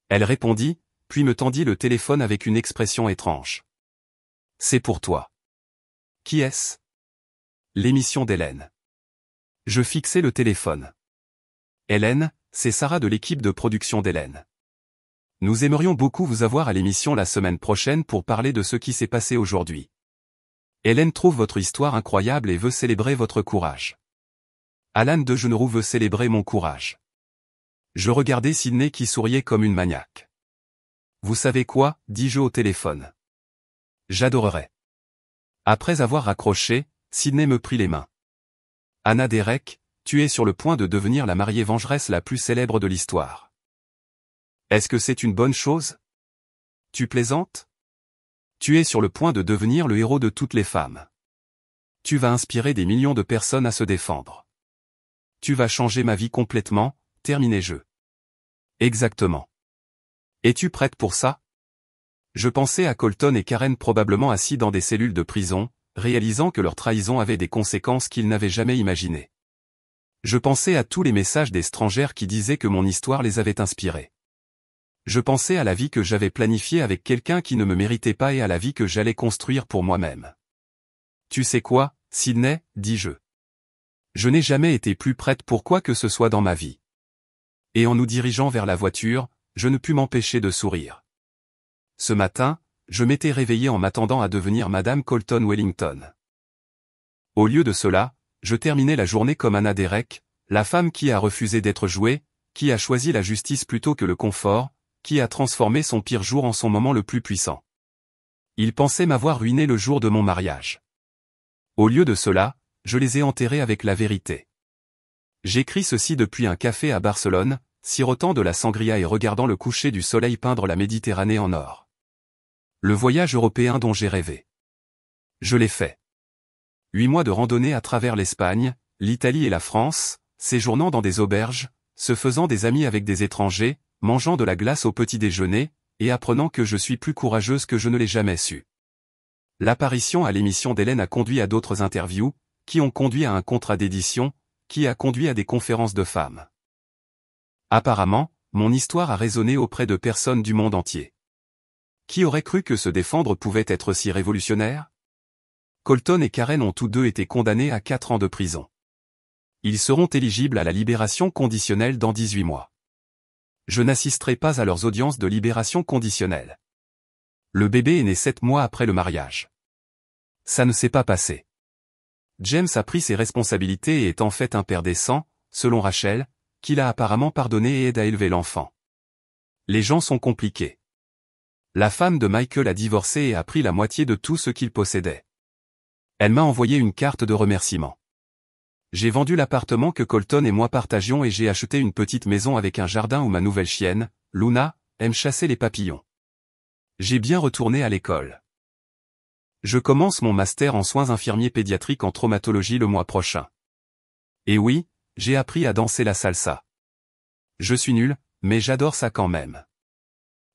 Elle répondit, puis me tendit le téléphone avec une expression étrange. C'est pour toi. Qui est-ce? L'émission d'Hélène. Je fixai le téléphone. Hélène, c'est Sarah de l'équipe de production d'Hélène. Nous aimerions beaucoup vous avoir à l'émission la semaine prochaine pour parler de ce qui s'est passé aujourd'hui. Hélène trouve votre histoire incroyable et veut célébrer votre courage. Alan de Genoroux veut célébrer mon courage. Je regardais Sydney qui souriait comme une maniaque. Vous savez quoi, dis-je au téléphone. J'adorerais. Après avoir raccroché, Sydney me prit les mains. Anna Derek, tu es sur le point de devenir la mariée vengeresse la plus célèbre de l'histoire. Est-ce que c'est une bonne chose? Tu plaisantes? Tu es sur le point de devenir le héros de toutes les femmes. Tu vas inspirer des millions de personnes à se défendre. Tu vas changer ma vie complètement, terminai-je. Exactement. Es-tu prête pour ça? Je pensais à Colton et Karen probablement assis dans des cellules de prison, réalisant que leur trahison avait des conséquences qu'ils n'avaient jamais imaginées. Je pensais à tous les messages des strangers qui disaient que mon histoire les avait inspirés. Je pensais à la vie que j'avais planifiée avec quelqu'un qui ne me méritait pas et à la vie que j'allais construire pour moi-même. Tu sais quoi, Sydney, dis-je. Je n'ai jamais été plus prête pour quoi que ce soit dans ma vie. Et en nous dirigeant vers la voiture, je ne pus m'empêcher de sourire. Ce matin, je m'étais réveillé en m'attendant à devenir Madame Colton Wellington. Au lieu de cela, je terminais la journée comme Anna Derek, la femme qui a refusé d'être jouée, qui a choisi la justice plutôt que le confort, qui a transformé son pire jour en son moment le plus puissant. Ils pensaient m'avoir ruiné le jour de mon mariage. Au lieu de cela, je les ai enterrés avec la vérité. J'écris ceci depuis un café à Barcelone, sirotant de la sangria et regardant le coucher du soleil peindre la Méditerranée en or. Le voyage européen dont j'ai rêvé. Je l'ai fait. 8 mois de randonnée à travers l'Espagne, l'Italie et la France, séjournant dans des auberges, se faisant des amis avec des étrangers, mangeant de la glace au petit déjeuner, et apprenant que je suis plus courageuse que je ne l'ai jamais su. L'apparition à l'émission d'Hélène a conduit à d'autres interviews, qui ont conduit à un contrat d'édition, qui a conduit à des conférences de femmes. Apparemment, mon histoire a résonné auprès de personnes du monde entier. Qui aurait cru que se défendre pouvait être si révolutionnaire? Colton et Karen ont tous deux été condamnés à 4 ans de prison. Ils seront éligibles à la libération conditionnelle dans 18 mois. Je n'assisterai pas à leurs audiences de libération conditionnelle. Le bébé est né 7 mois après le mariage. Ça ne s'est pas passé. James a pris ses responsabilités et est en fait un père décent, selon Rachel, qu'il a apparemment pardonné et aide à élever l'enfant. Les gens sont compliqués. La femme de Michael a divorcé et a pris la moitié de tout ce qu'il possédait. Elle m'a envoyé une carte de remerciement. J'ai vendu l'appartement que Colton et moi partagions et j'ai acheté une petite maison avec un jardin où ma nouvelle chienne, Luna, aime chasser les papillons. J'ai bien retourné à l'école. Je commence mon master en soins infirmiers pédiatriques en traumatologie le mois prochain. Et oui, j'ai appris à danser la salsa. Je suis nul, mais j'adore ça quand même.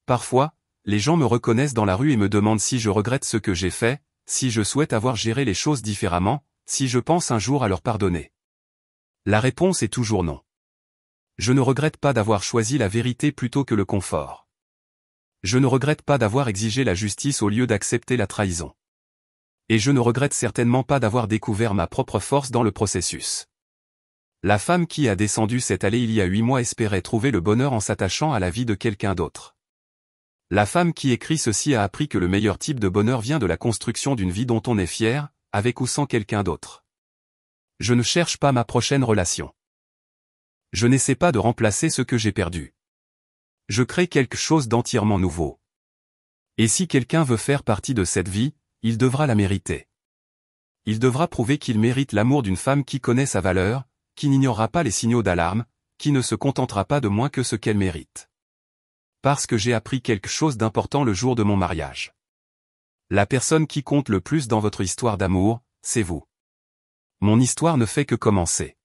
Parfois, les gens me reconnaissent dans la rue et me demandent si je regrette ce que j'ai fait, si je souhaite avoir géré les choses différemment, si je pense un jour à leur pardonner. La réponse est toujours non. Je ne regrette pas d'avoir choisi la vérité plutôt que le confort. Je ne regrette pas d'avoir exigé la justice au lieu d'accepter la trahison. Et je ne regrette certainement pas d'avoir découvert ma propre force dans le processus. La femme qui a descendu cette allée il y a 8 mois espérait trouver le bonheur en s'attachant à la vie de quelqu'un d'autre. La femme qui écrit ceci a appris que le meilleur type de bonheur vient de la construction d'une vie dont on est fier, avec ou sans quelqu'un d'autre. Je ne cherche pas ma prochaine relation. Je n'essaie pas de remplacer ce que j'ai perdu. Je crée quelque chose d'entièrement nouveau. Et si quelqu'un veut faire partie de cette vie, il devra la mériter. Il devra prouver qu'il mérite l'amour d'une femme qui connaît sa valeur, qui n'ignorera pas les signaux d'alarme, qui ne se contentera pas de moins que ce qu'elle mérite. Parce que j'ai appris quelque chose d'important le jour de mon mariage. La personne qui compte le plus dans votre histoire d'amour, c'est vous. Mon histoire ne fait que commencer.